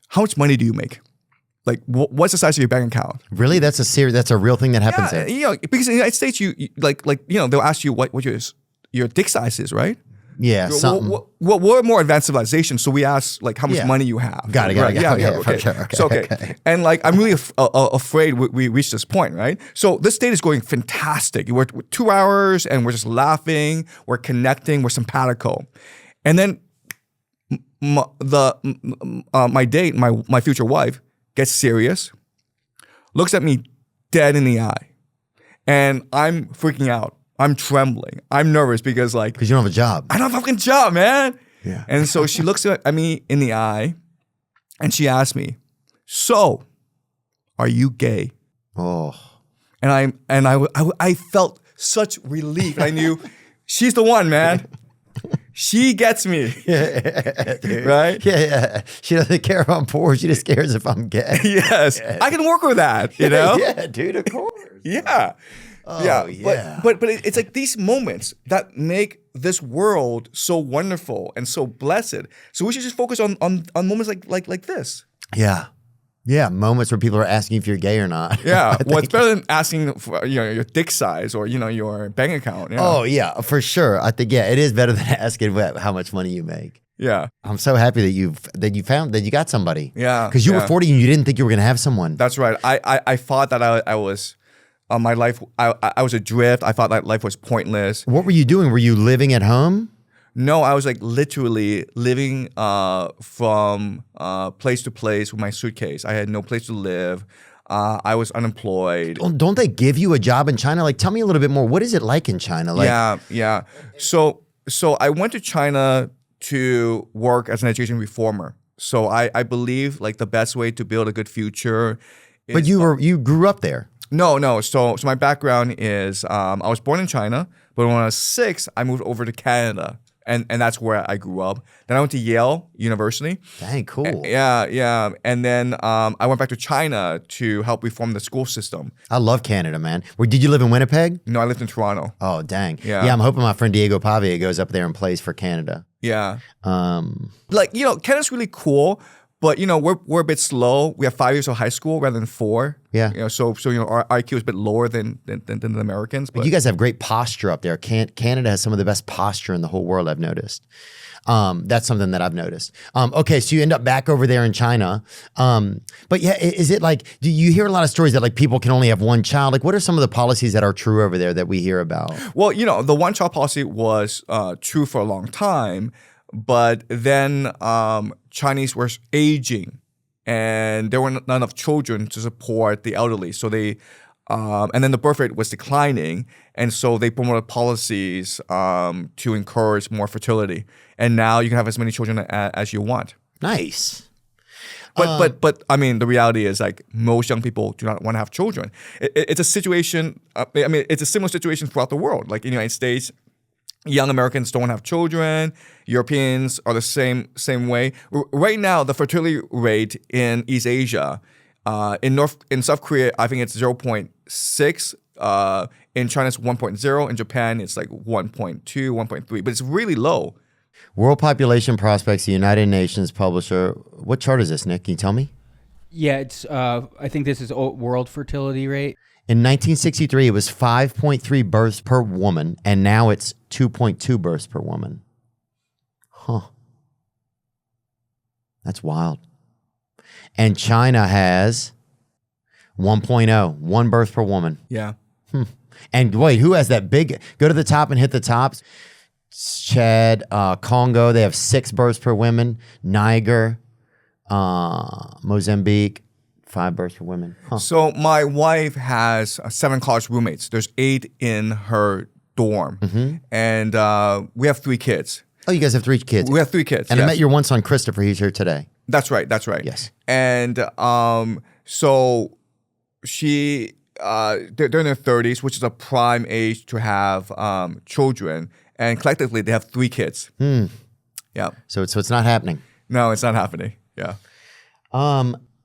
how much money do you make? Like, what's the size of your bank account? Really? That's a real thing that happens there? You know, because in the United States, you they'll ask you what your dick size is, right? Yeah, something. We're a more advanced civilization, so we ask like how much money you have. Got it. Okay. Sure. So and like I'm really afraid we reach this point, right? So this date is going fantastic. We're 2 hours and we're just laughing, we're connecting, we're simpatico, and then my date, my future wife, gets serious, looks at me dead in the eye, and I'm freaking out. I'm trembling. I'm nervous because you don't have a job. I don't have a fucking job, man. Yeah. And so she looks at me in the eye, and she asks me, "So, are you gay?" Oh. And I felt such relief. I knew she's the one, man. She gets me. Right? Yeah. She doesn't care if I'm poor. She just cares if I'm gay. Yes. I can work with that, you know? Yeah, dude, of course. Yeah. Oh, yeah. But it's like these moments that make this world so wonderful and so blessed. So we should just focus on moments like this. Yeah. Yeah, moments where people are asking if you're gay or not. Yeah, well, it's better than asking for your dick size or your bank account. Yeah. Oh yeah, for sure. I think it is better than asking how much money you make. Yeah, I'm so happy that you got somebody. Yeah, because you were 40 and you didn't think you were gonna have someone. That's right. I thought that I was my life. I was adrift. I thought that life was pointless. What were you doing? Were you living at home? No, I was literally living from place to place with my suitcase. I had no place to live. I was unemployed. Don't they give you a job in China? Tell me a little bit more. What is it like in China? Yeah. So I went to China to work as an education reformer. So I believe the best way to build a good future But you grew up there. No. So my background is I was born in China, but when I was 6, I moved over to Canada, and that's where I grew up. Then I went to Yale University. Dang, cool. Yeah. And then I went back to China to help reform the school system. I love Canada, man. Did you live in Winnipeg? No, I lived in Toronto. Oh, dang. Yeah. Yeah, I'm hoping my friend Diego Pavia goes up there and plays for Canada. Yeah. Canada's really cool, but we're a bit slow. We have 5 years of high school rather than 4. Yeah. So our IQ is a bit lower than the Americans. But you guys have great posture up there. Canada has some of the best posture in the whole world, I've noticed. That's something that I've noticed. Okay, so you end up back over there in China. But yeah, is it like, do you hear a lot of stories that like people can only have one child? Like what are some of the policies that are true over there that we hear about? Well, the one-child policy was true for a long time, but then Chinese were aging and there were not enough children to support the elderly. So they, and then the birth rate was declining. And so they promoted policies to encourage more fertility. And now you can have as many children as you want. Nice. But I mean, the reality is like most young people do not want to have children. It's a situation, it's a similar situation throughout the world. Like in the United States, young Americans don't want to have children. Europeans are the same way. Right now, the fertility rate in East Asia, in South Korea, I think it's 0.6. In China, it's 1.0. In Japan, it's like 1.2, 1.3. But it's really low. World Population Prospects, the United Nations publisher. What chart is this, Nick? Can you tell me? Yeah, it's. I think this is world fertility rate. In 1963, it was 5.3 births per woman, and now it's 2.2 births per woman. Huh. That's wild. And China has 1.0, 1 birth per woman. Yeah. And wait, who has that big? Go to the top and hit the tops. Chad, Congo, they have 6 births per woman. Niger, Mozambique, 5 births per women. Huh. So my wife has 7 college roommates. There's 8 in her dorm. And we have 3 kids. Oh, you guys have 3 kids. We have 3 kids. And yes. I met your one son, Christopher. He's here today. That's right. Yes. And so she, they're in their 30s, which is a prime age to have children. And collectively, they have 3 kids. Yeah. So it's not happening. No, it's not happening. Yeah.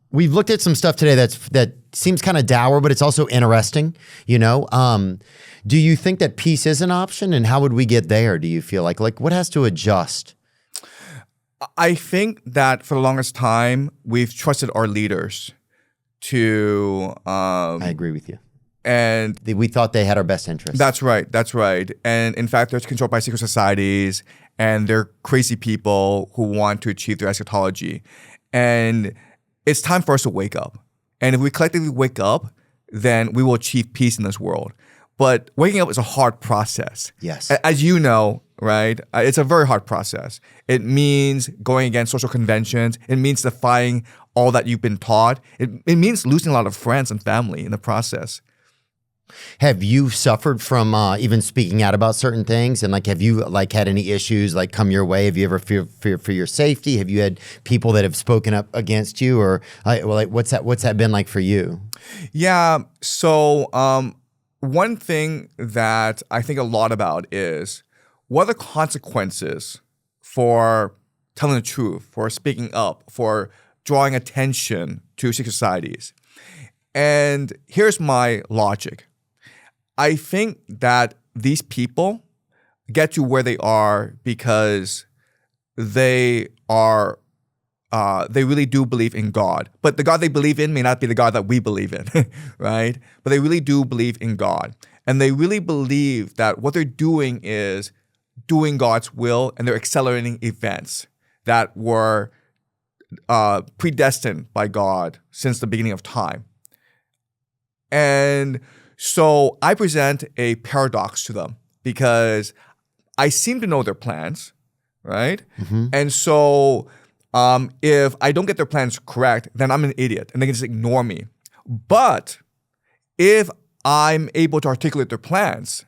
We've looked at some stuff today that seems kind of dour, but it's also interesting. Do you think that peace is an option, and how would we get there? Do you feel like what has to adjust? I think that for the longest time, we've trusted our leaders to. I agree with you. And we thought they had our best interests. That's right. And in fact, they're controlled by secret societies, and they're crazy people who want to achieve their eschatology. And it's time for us to wake up. And if we collectively wake up, then we will achieve peace in this world. But waking up is a hard process. Yes. As you know, right? It's a very hard process. It means going against social conventions. It means defying all that you've been taught. It means losing a lot of friends and family in the process. Have you suffered from even speaking out about certain things? And have you had any issues come your way? Have you ever feared for your safety? Have you had people that have spoken up against you, or what's that been like for you? Yeah. So one thing that I think a lot about is what are the consequences for telling the truth, for speaking up, for drawing attention to secret societies. And here's my logic. I think that these people get to where they are because they really do believe in God. But the God they believe in may not be the God that we believe in, right? But they really do believe in God. And they really believe that what they're doing is doing God's will, and they're accelerating events that were predestined by God since the beginning of time. And so I present a paradox to them because I seem to know their plans, right? And so if I don't get their plans correct, then I'm an idiot and they can just ignore me. But if I'm able to articulate their plans,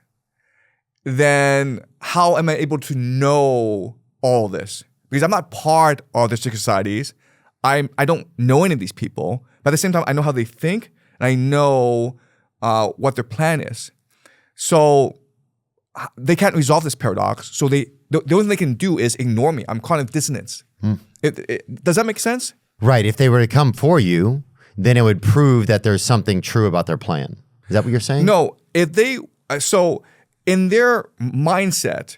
then how am I able to know all this? Because I'm not part of the secret societies. I don't know any of these people, but But at the same time, I know how they think, and I know what their plan is. So they can't resolve this paradox. So the only thing they can do is ignore me. I'm cognitive dissonance. Does that make sense? Right. If they were to come for you, then it would prove that there's something true about their plan. Is that what you're saying? No. If they so in their mindset,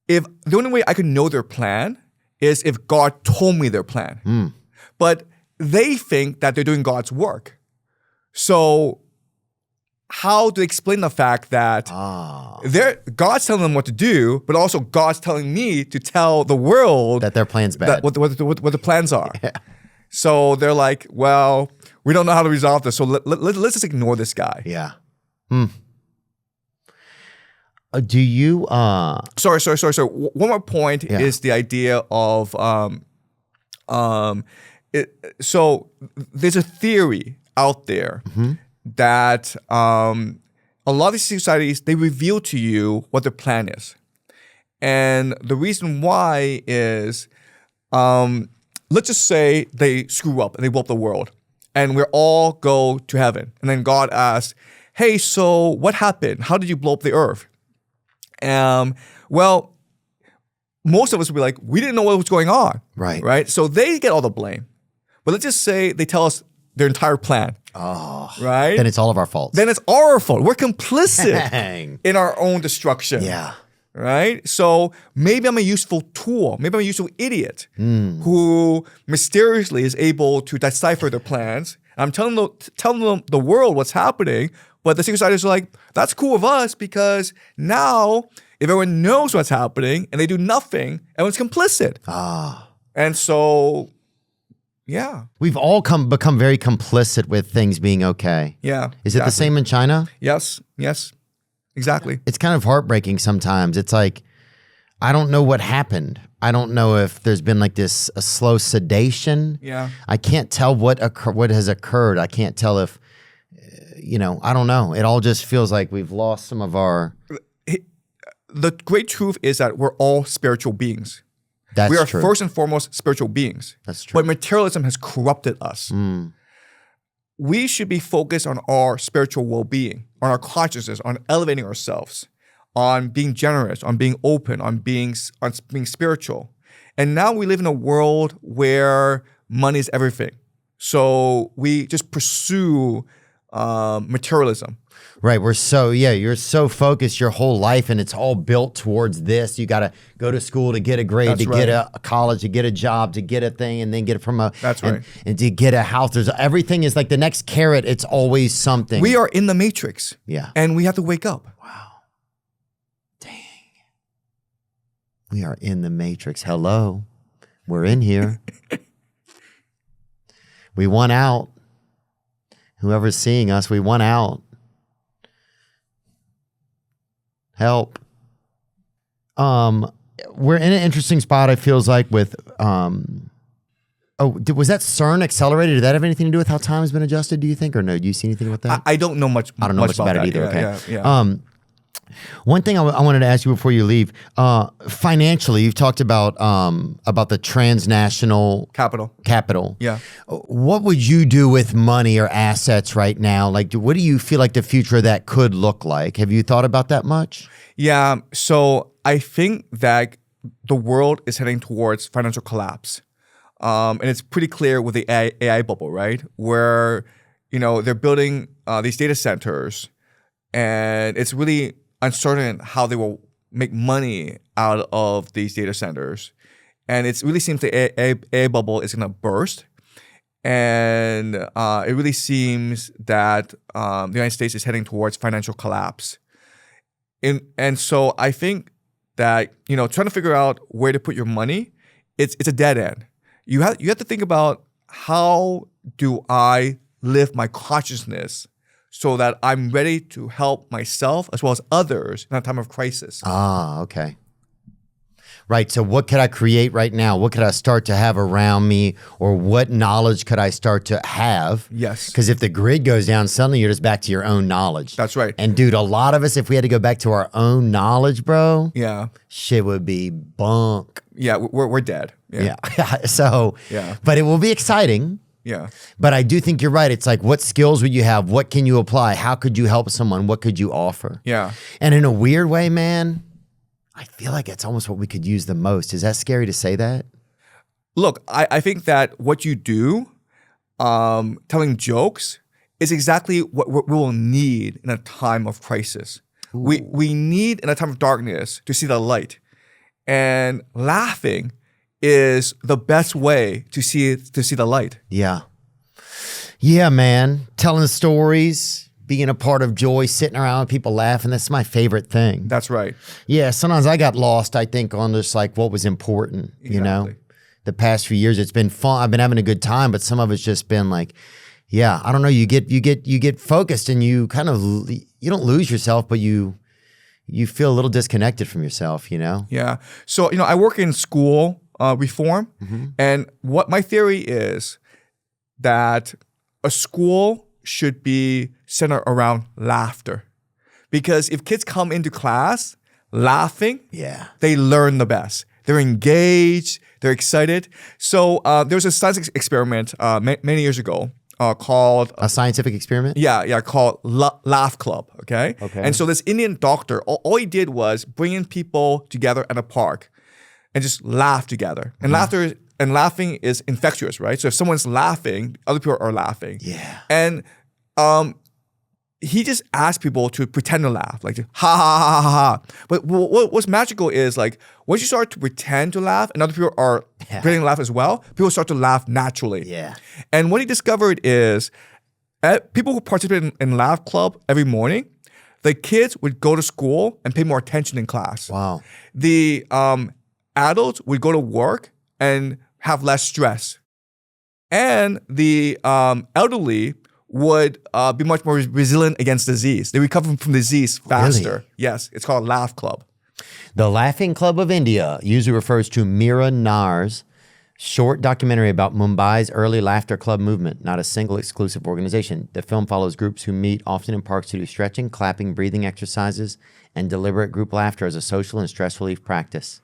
if the only way I could know their plan is if God told me their plan. But they think that they're doing God's work. So how to explain the fact that God's telling them what to do, but also God's telling me to tell the world that their plan's bad. what the plans are. Yeah. So they're like, well, we don't know how to resolve this, so let's just ignore this guy. Yeah. Do you? Sorry. One more point is the idea of so there's a theory out there that a lot of these societies, they reveal to you what their plan is. And the reason why is, let's just say they screw up and they blow up the world and we all go to heaven. And then God asks, hey, so what happened? How did you blow up the earth? Well, most of us would be like, we didn't know what was going on. Right. So they get all the blame. But let's just say they tell us their entire plan. Right? Then it's all of our fault. Then it's our fault. We're complicit in our own destruction. Yeah. Right? So maybe I'm a useful tool. Maybe I'm a useful idiot who mysteriously is able to decipher their plans. I'm telling the world what's happening, but the secret societies are like, that's cool of us because now if everyone knows what's happening and they do nothing, everyone's complicit. And so, yeah. We've all become very complicit with things being okay. Yeah. Is it the same in China? Yes. Exactly. It's kind of heartbreaking sometimes. It's like, I don't know what happened. I don't know if there's been like a slow sedation. Yeah. I can't tell what has occurred. I can't tell if, I don't know. It all just feels like we've lost some of our... The great truth is that we're all spiritual beings. We are true. First and foremost spiritual beings. That's true. But materialism has corrupted us. We should be focused on our spiritual well-being, on our consciousness, on elevating ourselves, on being generous, on being open, on being spiritual. And now we live in a world where money is everything. So we just pursue materialism. Right. You're so focused your whole life and it's all built towards this. You got to go to school to get a grade, get a college, to get a job, to get a thing, and then get it from and to get a house. Everything is like the next carrot. It's always something. We are in the matrix. Yeah. And we have to wake up. Wow. Dang. We are in the matrix. Hello. We're in here. We want out. Whoever's seeing us, we want out. Help. We're in an interesting spot, it feels like, with was that CERN accelerated? Did that have anything to do with how time has been adjusted, do you think? Or no? Do you see anything about that? I don't know much. I don't know much about it either. Yeah. One thing I wanted to ask you before you leave, financially, you've talked about the transnational capital. Yeah. What would you do with money or assets right now? Like, what do you feel like the future of that could look like? Have you thought about that much? Yeah. So I think that the world is heading towards financial collapse. And it's pretty clear with the AI bubble, right? Where, they're building these data centers and it's really uncertain how they will make money out of these data centers. And it really seems the AI bubble is going to burst. And it really seems that the United States is heading towards financial collapse. And so I think that, trying to figure out where to put your money, it's a dead end. You have to think about, how do I live my consciousness so that I'm ready to help myself as well as others in a time of crisis. Okay. Right. So what could I create right now? What could I start to have around me? Or what knowledge could I start to have? Yes. Because if the grid goes down, suddenly you're just back to your own knowledge. That's right. And dude, a lot of us, if we had to go back to our own knowledge, bro, shit would be bunk. Yeah, we're dead. Yeah. So, but it will be exciting. Yeah. But I do think you're right. It's like, what skills would you have? What can you apply? How could you help someone? What could you offer? Yeah. And in a weird way, man, I feel like it's almost what we could use the most. Is that scary to say that? Look, I think that what you do, telling jokes, is exactly what we will need in a time of crisis. We need in a time of darkness to see the light. And laughing is the best way to see the light. Yeah. Yeah, man. Telling stories, being a part of joy, sitting around with people laughing. That's my favorite thing. That's right. Yeah. Sometimes I got lost, I think, on just like what was important, you know? The past few years, it's been fun. I've been having a good time, but some of it's just been like, yeah, I don't know. You get focused and you kind of, you don't lose yourself, but you feel a little disconnected from yourself, you know? Yeah. So, I work in school reform. And what my theory is that a school should be centered around laughter. Because if kids come into class laughing, they learn the best. They're engaged, they're excited. So there was a science experiment many years ago called... A scientific experiment? Yeah, called Laugh Club, okay? And so this Indian doctor, all he did was bring in people together at a park and just laugh together. And laughing is infectious, right? So if someone's laughing, other people are laughing. Yeah. And he just asked people to pretend to laugh, like ha ha ha ha ha. But what's magical is like once you start to pretend to laugh and other people are pretending to laugh as well, people start to laugh naturally. Yeah. And what he discovered is people who participate in Laugh Club every morning, the kids would go to school and pay more attention in class. Wow. The adults would go to work and have less stress. And the elderly would be much more resilient against disease. They recover from disease faster. Really? Yes, it's called Laugh Club. The Laughing Club of India usually refers to Meera Nar's short documentary about Mumbai's early laughter club movement, not a single exclusive organization. The film follows groups who meet often in parks to do stretching, clapping, breathing exercises, and deliberate group laughter as a social and stress relief practice.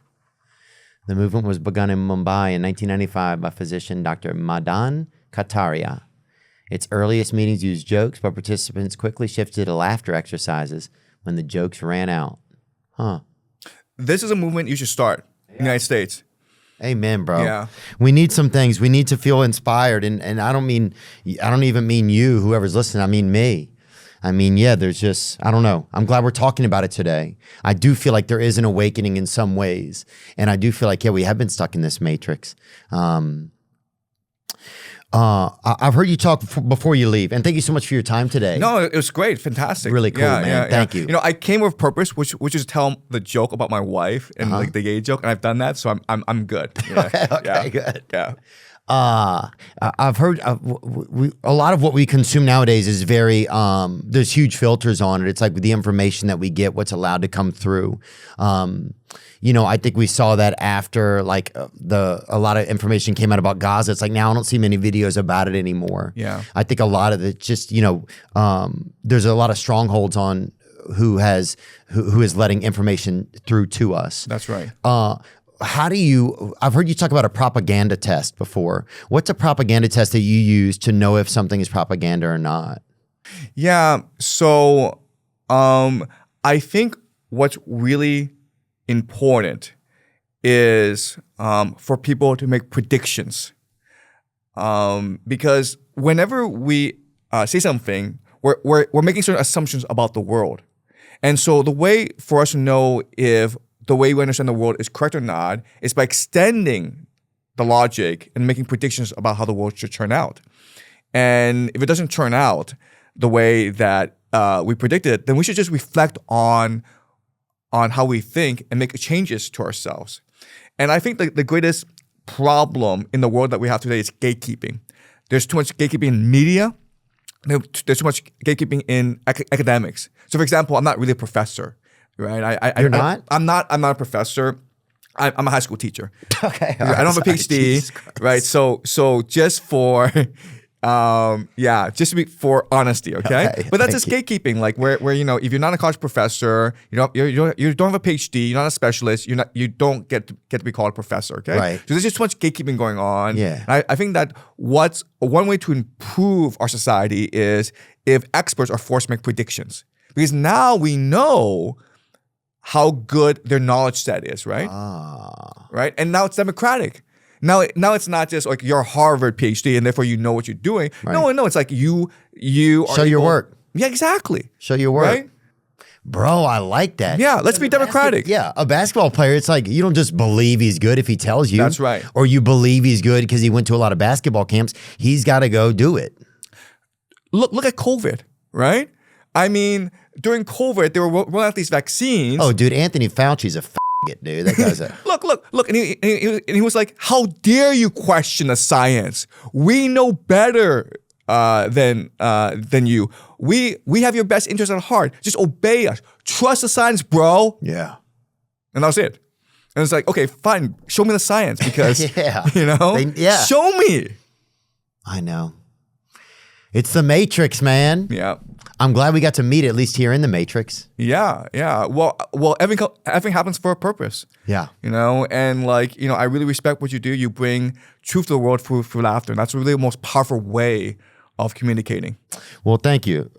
The movement was begun in Mumbai in 1995 by physician Dr. Madan Kataria. Its earliest meetings used jokes, but participants quickly shifted to laughter exercises when the jokes ran out. This is a movement you should start in the United States. Amen, bro. Yeah. We need some things. We need to feel inspired. And I don't even mean you, whoever's listening. I mean me. I mean, yeah, there's just, I don't know. I'm glad we're talking about it today. I do feel like there is an awakening in some ways. And I do feel like, yeah, we have been stuck in this matrix. I've heard you talk before you leave, and thank you so much for your time today. No, it was great, fantastic. Really cool, man. Thank you. I came with purpose, which is to tell the joke about my wife and like the gay joke, and I've done that, so I'm good. Yeah. Okay, good. Yeah. I've heard a lot of what we consume nowadays is very, there's huge filters on it. It's like the information that we get, what's allowed to come through. I think we saw that after like a lot of information came out about Gaza. It's like now I don't see many videos about it anymore. Yeah. I think a lot of it just, there's a lot of strongholds on who is letting information through to us. That's right. I've heard you talk about a propaganda test before. What's a propaganda test that you use to know if something is propaganda or not? Yeah. So I think what's really important is for people to make predictions. Because whenever we say something, we're making certain assumptions about the world. And so the way for us to know if the way we understand the world is correct or not is by extending the logic and making predictions about how the world should turn out. And if it doesn't turn out the way that we predicted, then we should just reflect on how we think and make changes to ourselves. And I think the greatest problem in the world that we have today is gatekeeping. There's too much gatekeeping in media. There's too much gatekeeping in academics. So for example, I'm not really a professor. Right? You're not? I'm not a professor. I'm a high school teacher. Okay. I don't have a PhD. Right. So just for Yeah, just to be for honesty, okay? Okay, But that's thank just gatekeeping, like where if you're not a college professor, you don't have a PhD, you're not a specialist, you don't get to be called a professor, okay? Right. So there's just too much gatekeeping going on. Yeah. And I think that what's one way to improve our society is if experts are forced to make predictions, because now we know how good their knowledge set is, right? Right, and now it's democratic. Now it's not just like you're a Harvard PhD and therefore you know what you're doing. Right. No, it's like you are Show your work. Yeah, exactly. Show your work. Right? Bro, I like that. Yeah, let's be democratic. Yeah, a basketball player, it's like you don't just believe he's good if he tells you. That's right. Or you believe he's good because he went to a lot of basketball camps. He's got to go do it. Look at COVID, right? I mean, during COVID, they were rolling out these vaccines. Oh, dude, Anthony Fauci's a it, dude. That guy's a... Look, and he was like, "How dare you question the science? We know better than you. We have your best interest at heart. Just obey us. Trust the science, bro." Yeah. And that was it. And it's like, okay, fine, show me the science because Yeah. Yeah. show me. I know. It's the Matrix, man. Yeah. I'm glad we got to meet at least here in the Matrix. Yeah. Well, everything happens for a purpose. Yeah. And like, I really respect what you do. You bring truth to the world through laughter. And that's really the most powerful way of communicating. Well, thank you,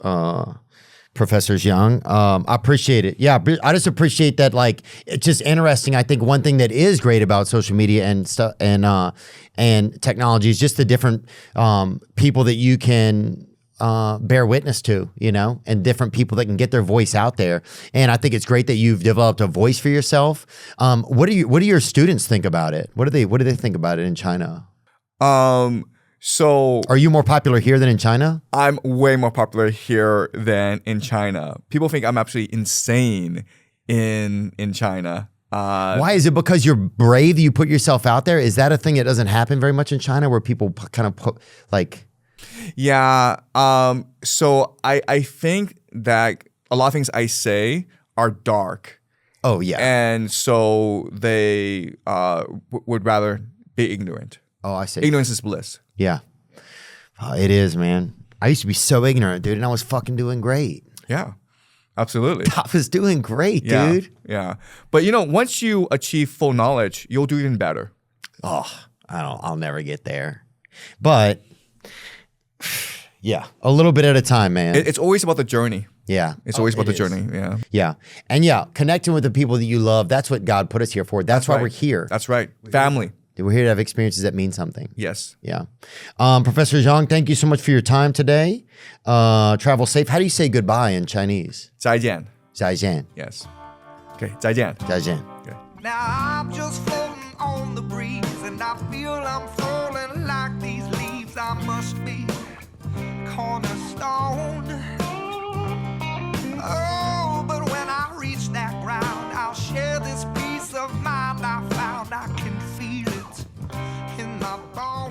Professor Jiang. I appreciate it. Yeah, I just appreciate that. Like, it's just interesting. I think one thing that is great about social media and stuff and technology is just the different people that you can bear witness to, and different people that can get their voice out there. And I think it's great that you've developed a voice for yourself. What do your students think about it? What do they think about it in China? So are you more popular here than in China? I'm way more popular here than in China. People think I'm absolutely insane in China. Why is it? Because you're brave? You put yourself out there? Is that a thing that doesn't happen very much in China, where people kind of put like? Yeah. So I think that a lot of things I say are dark. Oh yeah. And so they would rather be ignorant. Oh, I see. Ignorance is bliss. Yeah. It is, man. I used to be so ignorant, dude, and I was fucking doing great. Yeah. Absolutely. I was doing great, Yeah. dude. Yeah. But once you achieve full knowledge, you'll do even better. Oh, I'll never get there. But yeah, a little bit at a time, man. It's always about the journey. Yeah. It's always about the journey. Yeah. Yeah. And yeah, connecting with the people that you love, that's what God put us here for. That's why right. we're here. That's right. Family. We're here to have experiences that mean something. Yes. Yeah. Professor Jiang, thank you so much for your time today. Travel safe. How do you say goodbye in Chinese? 再见. 再见. Yes. Okay. 再见. 再见. Okay. Now I'm just floating on the breeze, and I feel I'm falling like these leaves. I must be cornerstone. Oh, but when I reach that ground, I'll share this peace of mind I found. I can feel it in my bones.